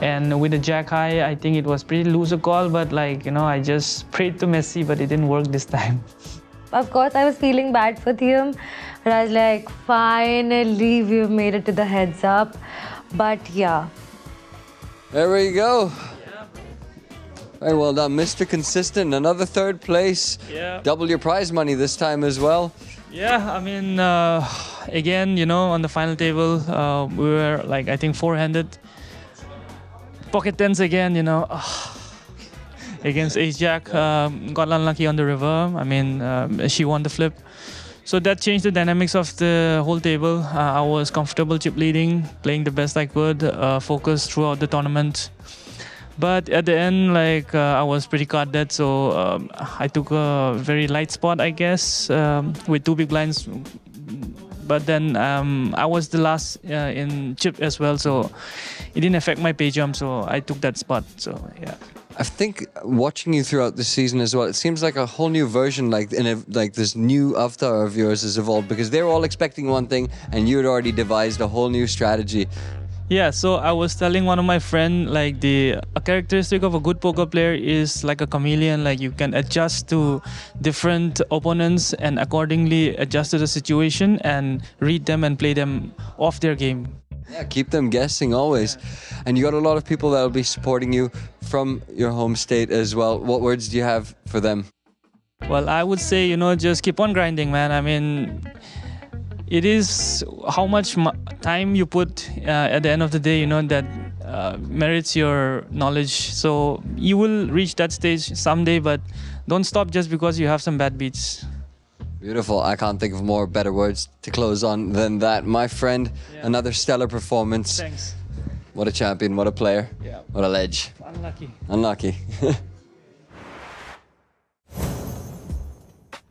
And with the jack high, I think it was pretty loser call, but I just prayed to Messi, but it didn't work this time. Of course, I was feeling bad for Thiyam, but I was like, finally, we've made it to the heads up. But yeah. There we go. Very well done, Mr. Consistent. Another third place. Yeah. Double your prize money this time as well. Yeah, I mean, again, on the final table, we were I think four-handed. Pocket tens again, against ace-jack. Got unlucky on the river. I mean, she won the flip. So that changed the dynamics of the whole table. I was comfortable chip leading, playing the best I could, focused throughout the tournament. But at the end, I was pretty card dead, so I took a very light spot, I guess, with 2 big blinds. But then I was the last in chip as well, so it didn't affect my pay jump, so I took that spot. So yeah. I think watching you throughout the season as well, it seems like a whole new version, this new avatar of yours has evolved, because they were all expecting one thing, and you had already devised a whole new strategy. Yeah, so I was telling one of my friend, a characteristic of a good poker player is like a chameleon. You can adjust to different opponents and accordingly adjust to the situation and read them and play them off their game. Yeah, keep them guessing always. Yeah. And you got a lot of people that will be supporting you from your home state as well. What words do you have for them? Well, I would say, just keep on grinding, man. I mean, it is how much time you put at the end of the day, that merits your knowledge. So you will reach that stage someday, but don't stop just because you have some bad beats. Beautiful. I can't think of more better words to close on than that. My friend, another stellar performance. Thanks. What a champion, what a player, what a ledge. Unlucky. Unlucky.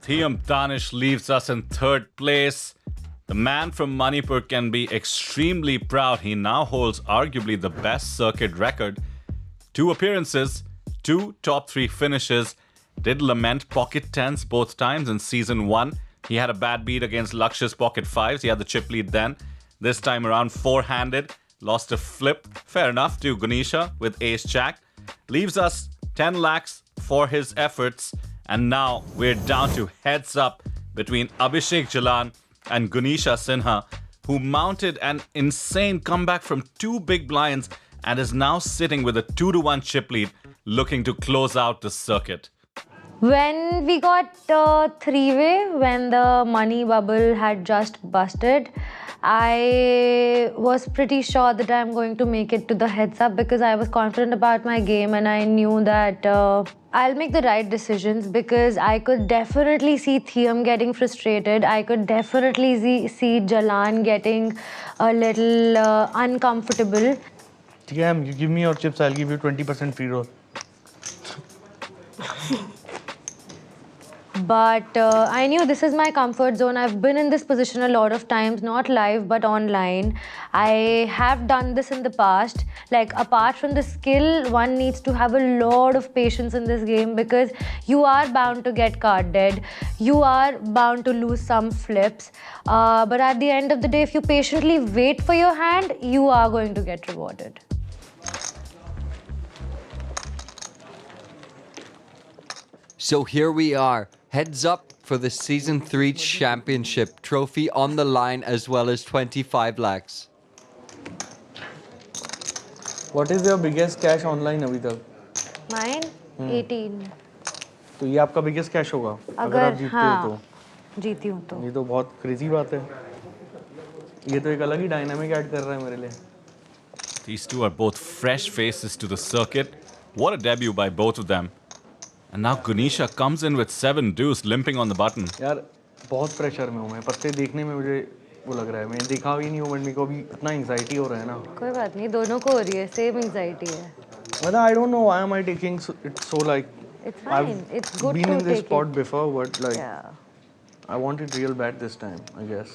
Thiyam Danish leaves us in third place. The man from Manipur can be extremely proud. He now holds arguably the best circuit record. 2 appearances, 2 top 3 finishes. Did lament pocket tens both times in season 1. He had a bad beat against Lakshya's pocket 5s. He had the chip lead then. This time around 4-handed. Lost a flip, fair enough, to Gunisha with ace-jack. Leaves us 10 lakhs for his efforts. And now we're down to heads up between Abhishek Jalan and Gunisha Sinha, who mounted an insane comeback from 2 big blinds and is now sitting with a 2-1 chip lead, looking to close out the circuit. When we got three-way, when the money bubble had just busted, I was pretty sure that I'm going to make it to the heads up because I was confident about my game and I knew that I'll make the right decisions because I could definitely see Thiyam getting frustrated. I could definitely see Jalan getting a little uncomfortable. Thiyam, you give me your chips, I'll give you 20% free roll. But I knew this is my comfort zone. I've been in this position a lot of times, not live but online. I have done this in the past. Like, apart from the skill, one needs to have a lot of patience in this game because you are bound to get card dead. You are bound to lose some flips. But at the end of the day, if you patiently wait for your hand, you are going to get rewarded. So here we are, heads up for the Season 3 Championship trophy on the line as well as 25 lakhs. What is your biggest cash online अभी तक? Mine? 18. तो ये आपका biggest cash होगा अगर आप जीतते हो तो? जीती हूँ तो। ये तो बहुत crazy बात है। ये तो एक अलग ही dynamic add कर रहा है मेरे लिए। These two are both fresh faces to the circuit. What a debut by both of them. And now Gunisha comes in with 7 deuce limping on the button. यार बहुत प्रेशर में हूँ मैं पत्ते देखने में मुझे वो लग रहा है मैं देखा भी नहीं हूँ बट मेरे को अभी इतना एंजाइटी हो रहा है ना कोई बात नहीं दोनों को हो रही है सेम एंजाइटी है But I don't know why am I taking it so like. It's fine. It's good Been to in this take spot it. before, but like Yeah. I want it real bad this time, I guess.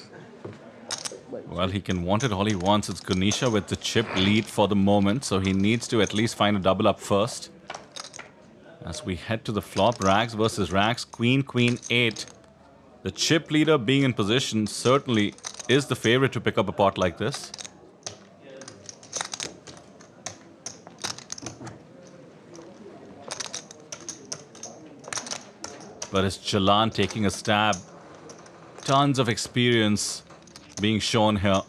Well, he can want it all he wants. It's Gunisha with the chip lead for the moment, so he needs to at least find a double up first. As we head to the flop, rags versus rags, queen, queen, 8. The chip leader being in position certainly is the favorite to pick up a pot like this. But it's Jalan taking a stab. Tons of experience being shown here.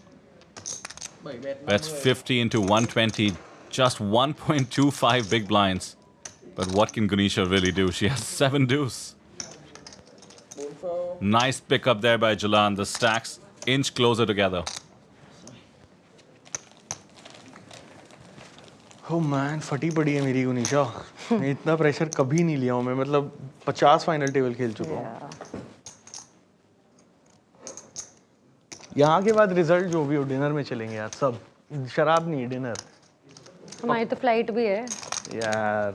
That's 50 into 120, just 1.25 big blinds. But what can Gunisha really do? She has 7 deuce. Nice pickup there by Jalan. The stacks inch closer together. Oh man, फटी पड़ी है मेरी गुनीशा. मैं इतना pressure कभी नहीं लिया हूँ. मैं मतलब 50 फाइनल टेबल खेल चुका हूँ. यहाँ के बाद रिजल्ट जो भी हो डिनर में चलेंगे यार सब. शराब नहीं डिनर. हमारी तो फ्लाइट भी है. यार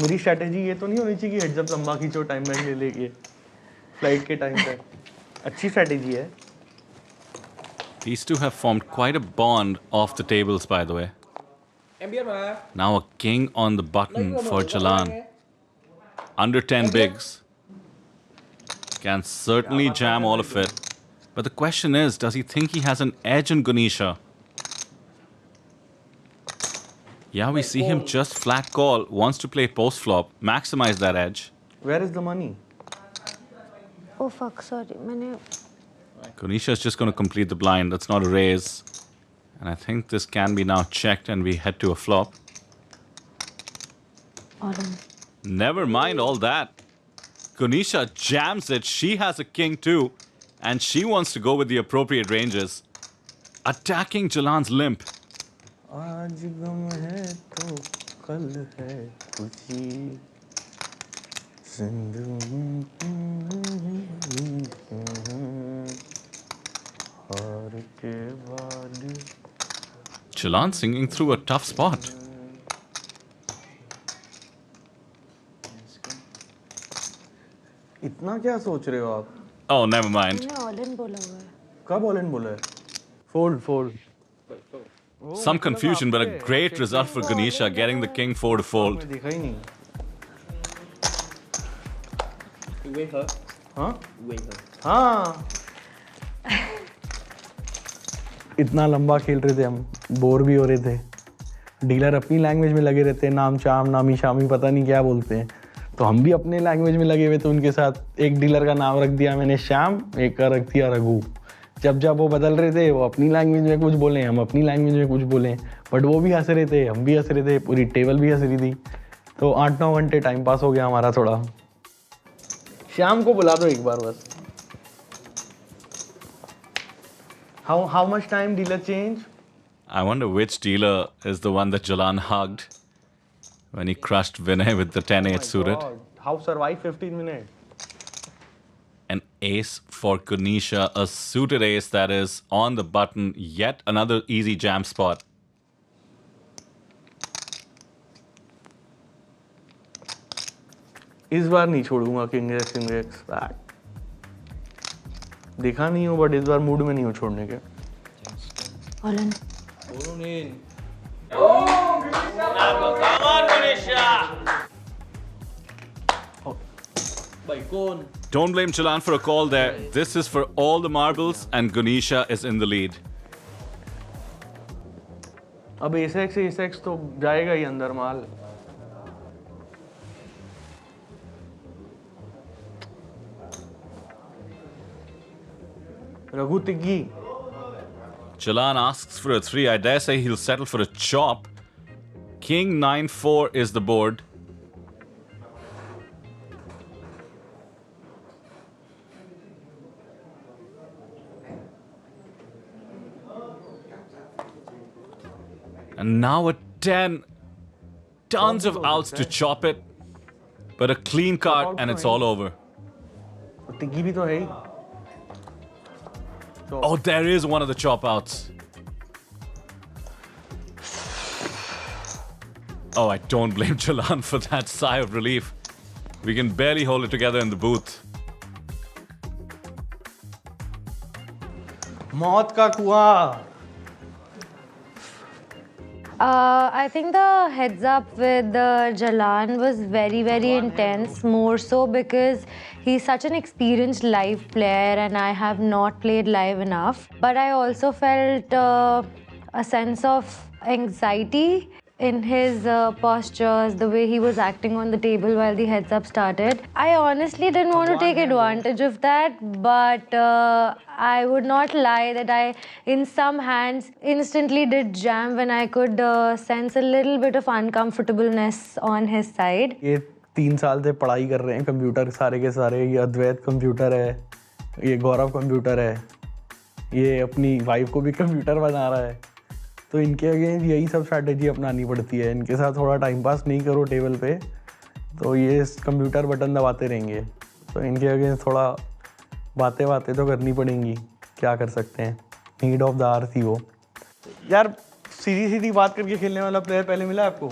मेरी स्ट्रेटेजी ये तो नहीं होनी चाहिए कि हेड्स अप लंबा खींचो टाइम बैंक ले लेके फ्लाइट के टाइम पे. अच्छी स्ट्रेटेजी है. These two have formed quite a bond off the tables, by the way. Now a king on the button for Jalan. Under 10 bigs. Can certainly jam all of it. But the question is, does he think he has an edge on Gunisha? Yeah, we see him just flat call, wants to play post flop, maximize that edge. Where is the money? Oh fuck, sorry. मैंने Gunisha is just going to complete the blind. That's not a raise. And I think this can be now checked and we head to a flop. Never mind all that. Gunisha jams it. She has a king too. And she wants to go with the appropriate ranges. Attacking Jalan's limp. आज गम है तो कल है खुशी. Jalan singing through a tough spot. इतना क्या सोच रहे हो आप? Oh, never mind. मैंने ऑल इन बोला हुआ है. कब ऑल इन बोला है? Fold fold. Some confusion, but a great result for Gunisha, getting the king 4 to fold. देखा ही नहीं. हाँ. इतना लंबा खेल रहे थे हम, बोर भी हो रहे थे. डीलर अपनी लैंग्वेज में लगे रहते हैं, नाम चाम नामी शामी पता नहीं क्या बोलते हैं. तो हम भी अपने लैंग्वेज में लगे हुए थे उनके साथ. एक डीलर का नाम रख दिया मैंने श्याम, एक का रख दिया रघु. जब वो बदल रहे थे वो अपनी लैंग्वेज में कुछ बोले, हम अपनी लैंग्वेज में कुछ बोले. बट वो भी हंस रहे थे, हम भी हंस रहे थे, पूरी टेबल भी हंस रही थी. तो 8-9 घंटे टाइम पास हो गया हमारा थोड़ा. श्याम को बुला दो एक बार बस. How much time dealer change? I wonder which dealer is the one that Jalan hugged when he crushed Vinay with the 10-8 suited. God. How survive 15 minutes? An ace for Gunisha, a suited ace that is on the button. Yet another easy jam spot. इस बार नहीं छोड़ूंगा king x back. देखा नहीं हूँ but इस बार mood में नहीं हूँ छोड़ने के. All in. Don't blame Jalan for a call there. This is for all the marbles and Gunisha is in the lead. अब एस एक्स तो जाएगा ही अंदर माल. Raghu तिग्गी. Jalan asks for a 3. I dare say he'll settle for a chop. King 9-4 is the board. And now a 10. Tons of outs to chop it. But a clean card and it's all over. तिग्गी भी तो है ही. Oh, there is one of the chop outs. Oh, I don't blame Jalan for that sigh of relief. We can barely hold it together in the booth. मौत का कुआं. I think the heads up with Jalan was very, very intense, more so because he's such an experienced live player and I have not played live enough. But I also felt a sense of anxiety in his postures, the way he was acting on the table while the heads up started. I honestly didn't want to take advantage of that, but I would not lie that I, in some hands, instantly did jam when I could sense a little bit of uncomfortableness on his side. ये 3 साल से पढ़ाई कर रहे हैं computer सारे के सारे. ये अद्वैत कंप्यूटर है, ये गौरव कंप्यूटर है, ये अपनी वाइफ को भी कंप्यूटर बना रहा है. तो इनके अगेंस्ट यही सब स्ट्रैटेजी अपनानी पड़ती है. इनके साथ थोड़ा टाइम पास नहीं करो टेबल पे तो ये कंप्यूटर बटन दबाते रहेंगे. तो इनके अगेंस्ट थोड़ा बातें तो करनी पड़ेंगी. क्या कर सकते हैं, नीड ऑफ द आवर थी वो. यार सीधी बात करके खेलने वाला प्लेयर पहले मिला आपको?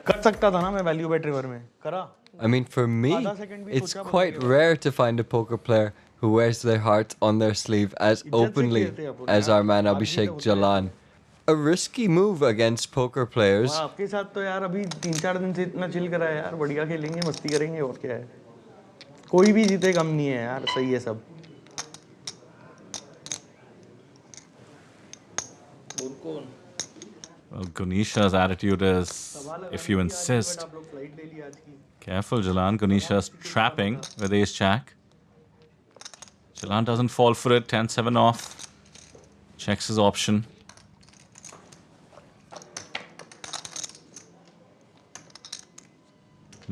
कर सकता था ना मैं वैल्यू बेट रिवर में. करा. I mean, for me, it's quite rare to find a poker player who wears their heart on their sleeve as openly as our man Abhishek Jalan. A risky move against poker players. आपके साथ तो यार अभी 3-4 दिन से इतना chill करा है यार. बढ़िया खेलेंगे, मस्ती करेंगे और क्या है. कोई भी जीते कम नहीं है यार. सही है सब. Well, Gunisha's attitude is, if you insist. Careful, Jalan. Gunisha's trapping with ace-jack. Jalan doesn't fall for it. 10-7 off. Checks his option.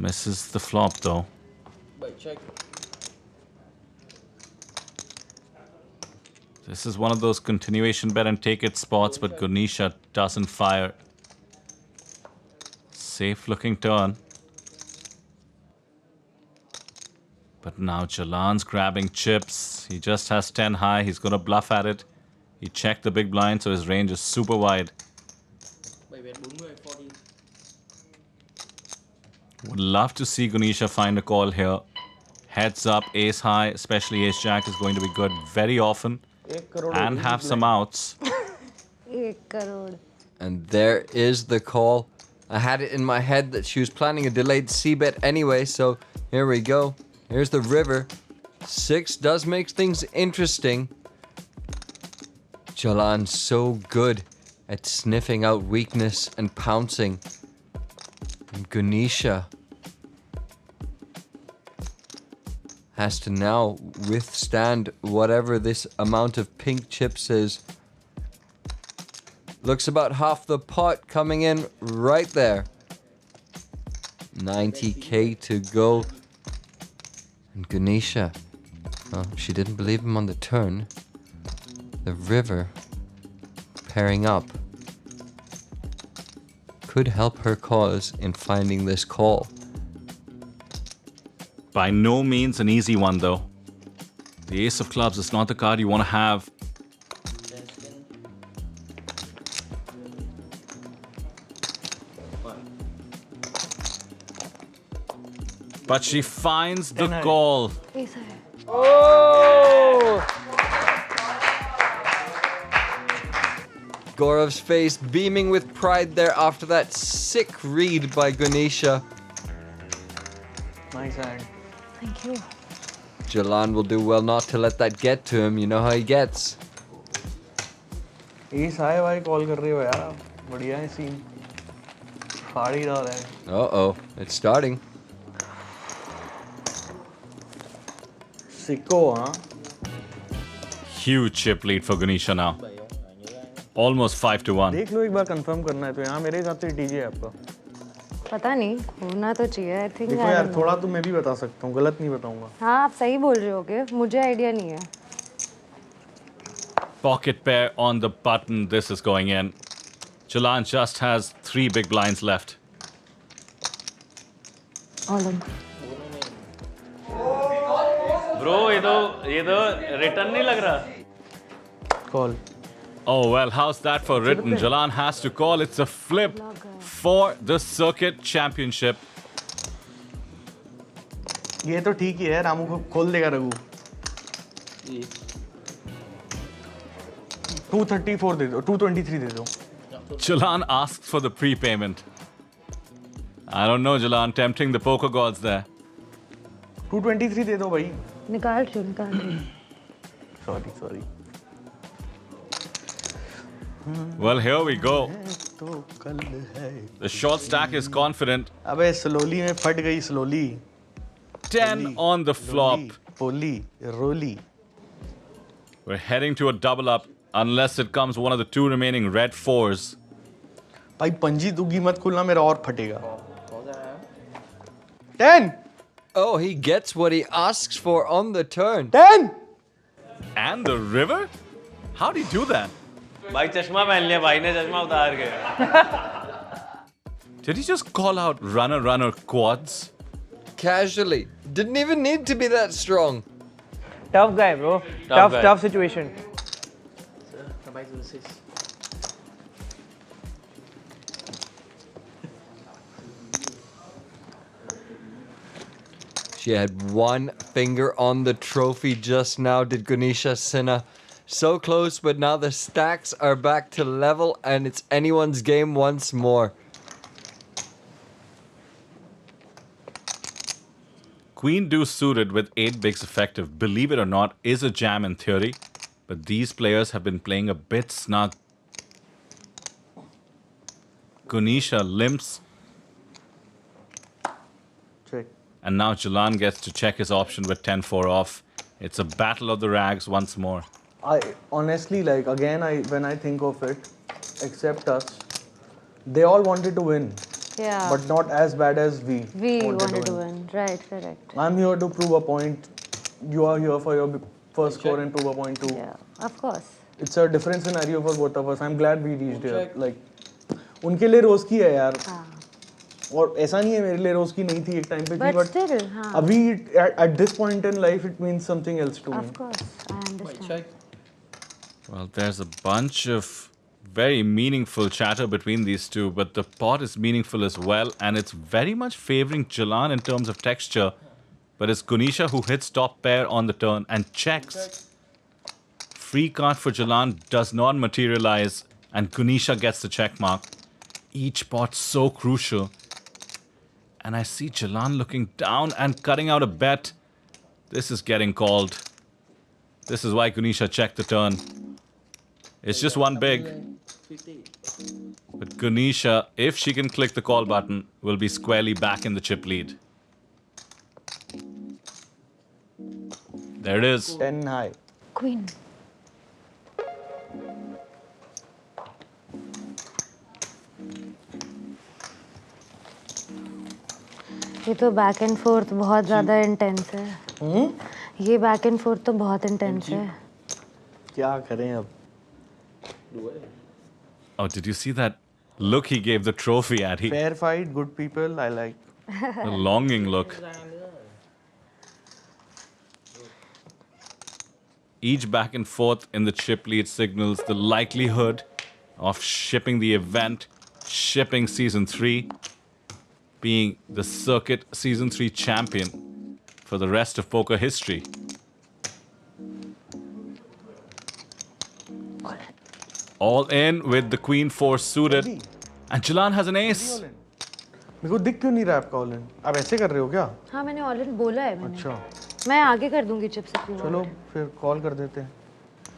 Misses the flop, though. This is one of those continuation bet and take it spots, but Gunisha doesn't fire. Safe looking turn. But now Jalan's grabbing chips. He just has 10 high. He's going to bluff at it. He checked the big blind, so his range is super wide. Would love to see Gunisha find a call here. Heads up, ace high, especially ace jack is going to be good very often. And have some outs. 1 crore. And there is the call. I had it in my head that she was planning a delayed c-bet anyway, so here we go. Here's the river. 6 does make things interesting. Jalan's so good at sniffing out weakness and pouncing. And Gunisha has to now withstand whatever this amount of pink chips is. Looks about half the pot coming in right there. 90k to go. And Gunisha, well, she didn't believe him on the turn. The river pairing up could help her cause in finding this call. By no means an easy one, though. The ace of clubs is not the card you want to have. But she finds the call. Gaurav's face beaming with pride there after that sick read by Gunisha. Nice hand. Thank you. Jalan will do well not to let that get to him. You know how he gets. Ace high भाई call कर रहे हो यार. बढ़िया है scene. फाड़ ही डाल है. Uh-oh, it's starting. सिक्को हाँ. Huge chip lead for Gunisha now. Almost 5-1. देख लो एक बार कंफर्म करना है तो यहाँ मेरे हिसाब से डीजे है आपका. पता नहीं, होना तो चाहिए. आई थिंक देखो यार थोड़ा तो मैं भी बता सकता हूँ, गलत नहीं बताऊंगा. हाँ आप सही बोल रहे होगे, मुझे आइडिया नहीं है. Pocket pair on the button. This is going in. Jalan just has 3 big blinds left. All in. Bro, ये तो रिटर्न नहीं लग रहा. Call. Oh, well, how's that for written? Jalan has to call. It's a flip for the circuit championship. ये तो ठीक ही है, रामू को खोल देगा रघु। 234 दे दो, 223 दे दो। Jalan asks for the prepayment. I don't know, Jalan, tempting the poker gods there. 223 दे दो भाई। निकाल रही। Sorry. Well, here we go. The short stack is confident. अबे slowly में फट गई slowly। 10 on the flop. Rolly. We're heading to a double up unless it comes one of the two remaining red fours. भाई पंजी दूंगी मत खुलना, मेरा और फटेगा। 10. Oh, he gets what he asks for on the turn. 10. And the river? How do you do that? भाई चश्मा पहन लिया भाई ने, चश्मा उतार के। Did he just call out runner quads? Casually. Didn't even need to be that strong. Tough guy, bro. Tough situation. She had one finger on the trophy just now, did Gunisha Sinha. So close, but now the stacks are back to level and it's anyone's game once more. Queen deuce suited with 8 bigs effective, believe it or not, is a jam in theory, but these players have been playing a bit snug. Gunisha limps. Check. And now Jalan gets to check his option with 10-4 off. It's a battle of the rags once more. I honestly, like, again, when I think of it, except us, they all wanted to win. Yeah. But not as bad as we wanted to win. Right, correct. I'm here to prove a point. You are here for your first score and prove a point too. Yeah, of course. It's a different scenario for both of us. I'm glad we reached here. Like, उनके लिए रोज की है यार. और ऐसा नहीं है मेरे लिए रोज की नहीं थी एक टाइम पे थी, But still, हाँ. अभी at this point in life it means something else to me. Of course, I understand. Well, there's a bunch of very meaningful chatter between these two, but the pot is meaningful as well, and it's very much favoring Jalan in terms of texture. But it's Gunisha who hits top pair on the turn and checks. Free card for Jalan does not materialize, and Gunisha gets the check mark. Each pot so crucial. And I see Jalan looking down and cutting out a bet. This is getting called. This is why Gunisha checked the turn. It's just one big. But Gunisha, if she can click the call button, will be squarely back in the chip lead. There it is. 10 high. Queen. ये तो back and fourth बहुत ज़्यादा intense है। ये back and fourth तो बहुत intense है। क्या करें अब? Oh, did you see that look he gave the trophy at? Fair fight, good people, I like. A longing look. Each back and forth in the chip lead signals the likelihood of shipping the event, shipping Season 3, being the Circuit Season 3 champion for the rest of poker history. All in with the Queen 4 suited. And Jalan has an ace. मेरे को दिख क्यों नहीं रहा आपका all in? आप ऐसे कर रहे हो क्या? हाँ मैंने ऑल इन बोला है मैंने। अच्छा। मैं आगे कर दूंगी चिप से। चलो फिर कॉल कर देते हैं।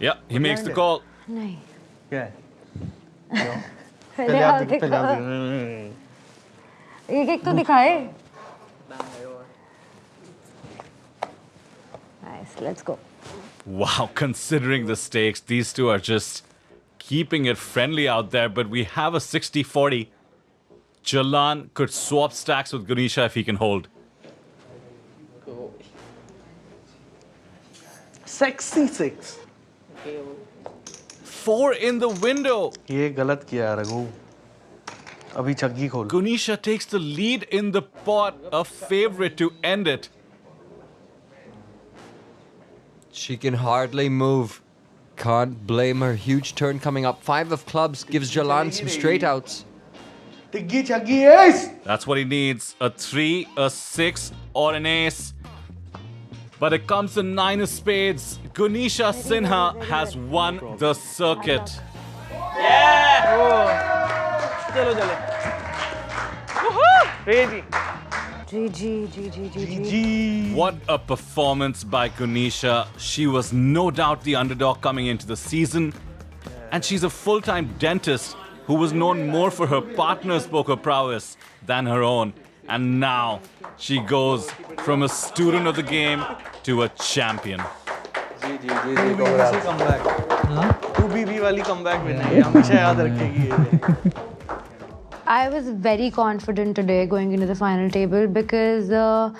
Yeah, he makes the call. नहीं। क्या है? पहले आप दिखाओ। एक तो दिखाए। Nice, let's go. Wow, considering the stakes, these two are just keeping it friendly out there, but we have a 60-40. Jalan could swap stacks with Gunisha if he can hold. Sexy 6. 4 in the window. ये गलत किया रघु. अभी छक्की खोल. Gunisha takes the lead in the pot, a favorite to end it. She can hardly move. Can't blame her. Huge turn coming up. 5 of clubs gives Jalan some straight outs. That's what he needs. A 3, a 6, or an ace. But it comes to 9 of spades. Gunisha Sinha has won the circuit. चलो चलो Crazy. GG. What a performance by Gunisha. She was no doubt the underdog coming into the season. And she's a full-time dentist who was known more for her partner's poker prowess than her own. And now she goes from a student of the game to a champion. I was very confident today going into the final table because the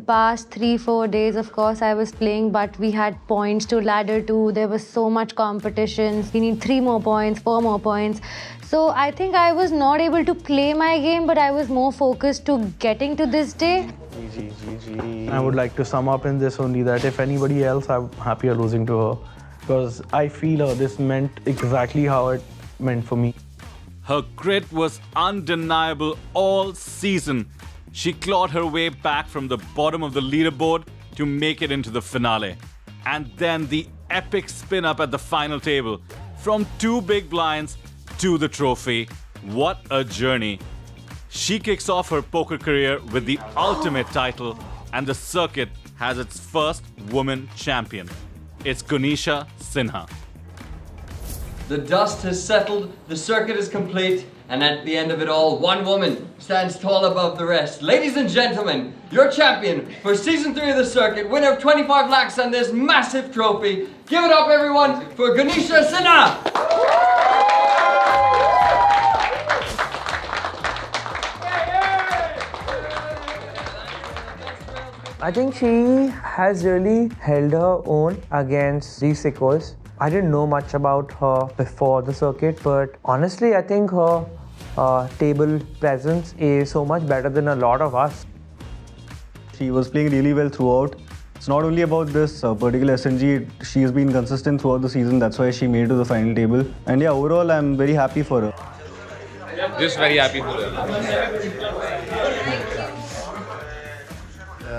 past 3-4 days, of course, I was playing, but we had points to ladder to. There was so much competition. We need 3 more points, 4 more points. So I think I was not able to play my game, but I was more focused to getting to this day. I would like to sum up in this only that if anybody else, I'm happier losing to her because I feel her. This meant exactly how it meant for me. Her grit was undeniable all season. She clawed her way back from the bottom of the leaderboard to make it into the finale. And then the epic spin up at the final table. From 2 big blinds to the trophy. What a journey. She kicks off her poker career with the ultimate title, and the circuit has its first woman champion. It's Gunisha Sinha. The dust has settled, the circuit is complete, and at the end of it all, one woman stands tall above the rest. Ladies and gentlemen, your champion for season 3 of the circuit, winner of 25 lakhs and this massive trophy. Give it up, everyone, for Gunisha Sinha! I think she has really held her own against these sickos. I didn't know much about her before the circuit, but honestly, I think her table presence is so much better than a lot of us. She was playing really well throughout. It's not only about this particular SNG, she's been consistent throughout the season. That's why she made it to the final table. And yeah, overall, I'm very happy for her. Just very happy for her.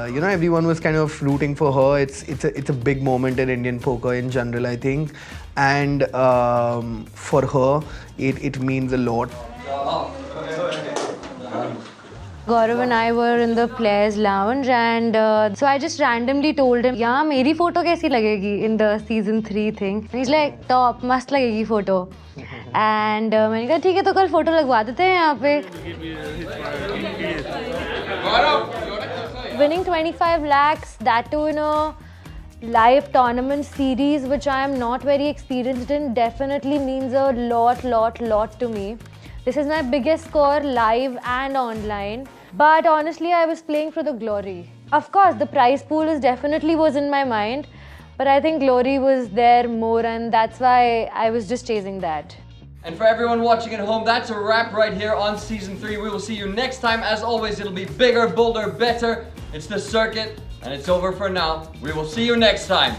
Everyone was kind of rooting for her. It's a big moment in Indian poker in general, I think, and for her, it means a lot. Gaurav and I were in the players' lounge, and so I just randomly told him, "Yeah, मेरी photo कैसी लगेगी in the season 3 thing?" And he's like, "Top, मस्त लगेगी photo." And मैंने कहा ठीक है तो कल photo लगवा देते हैं यहाँ पे. Winning 25 lakhs, that too in a live tournament series, which I am not very experienced in, definitely means a lot to me. This is my biggest score live and online. But honestly, I was playing for the glory. Of course, the prize pool definitely was in my mind, but I think glory was there more, and that's why I was just chasing that. And for everyone watching at home, that's a wrap right here on season 3. We will see you next time. As always, it'll be bigger, bolder, better. It's the circuit, and it's over for now. We will see you next time.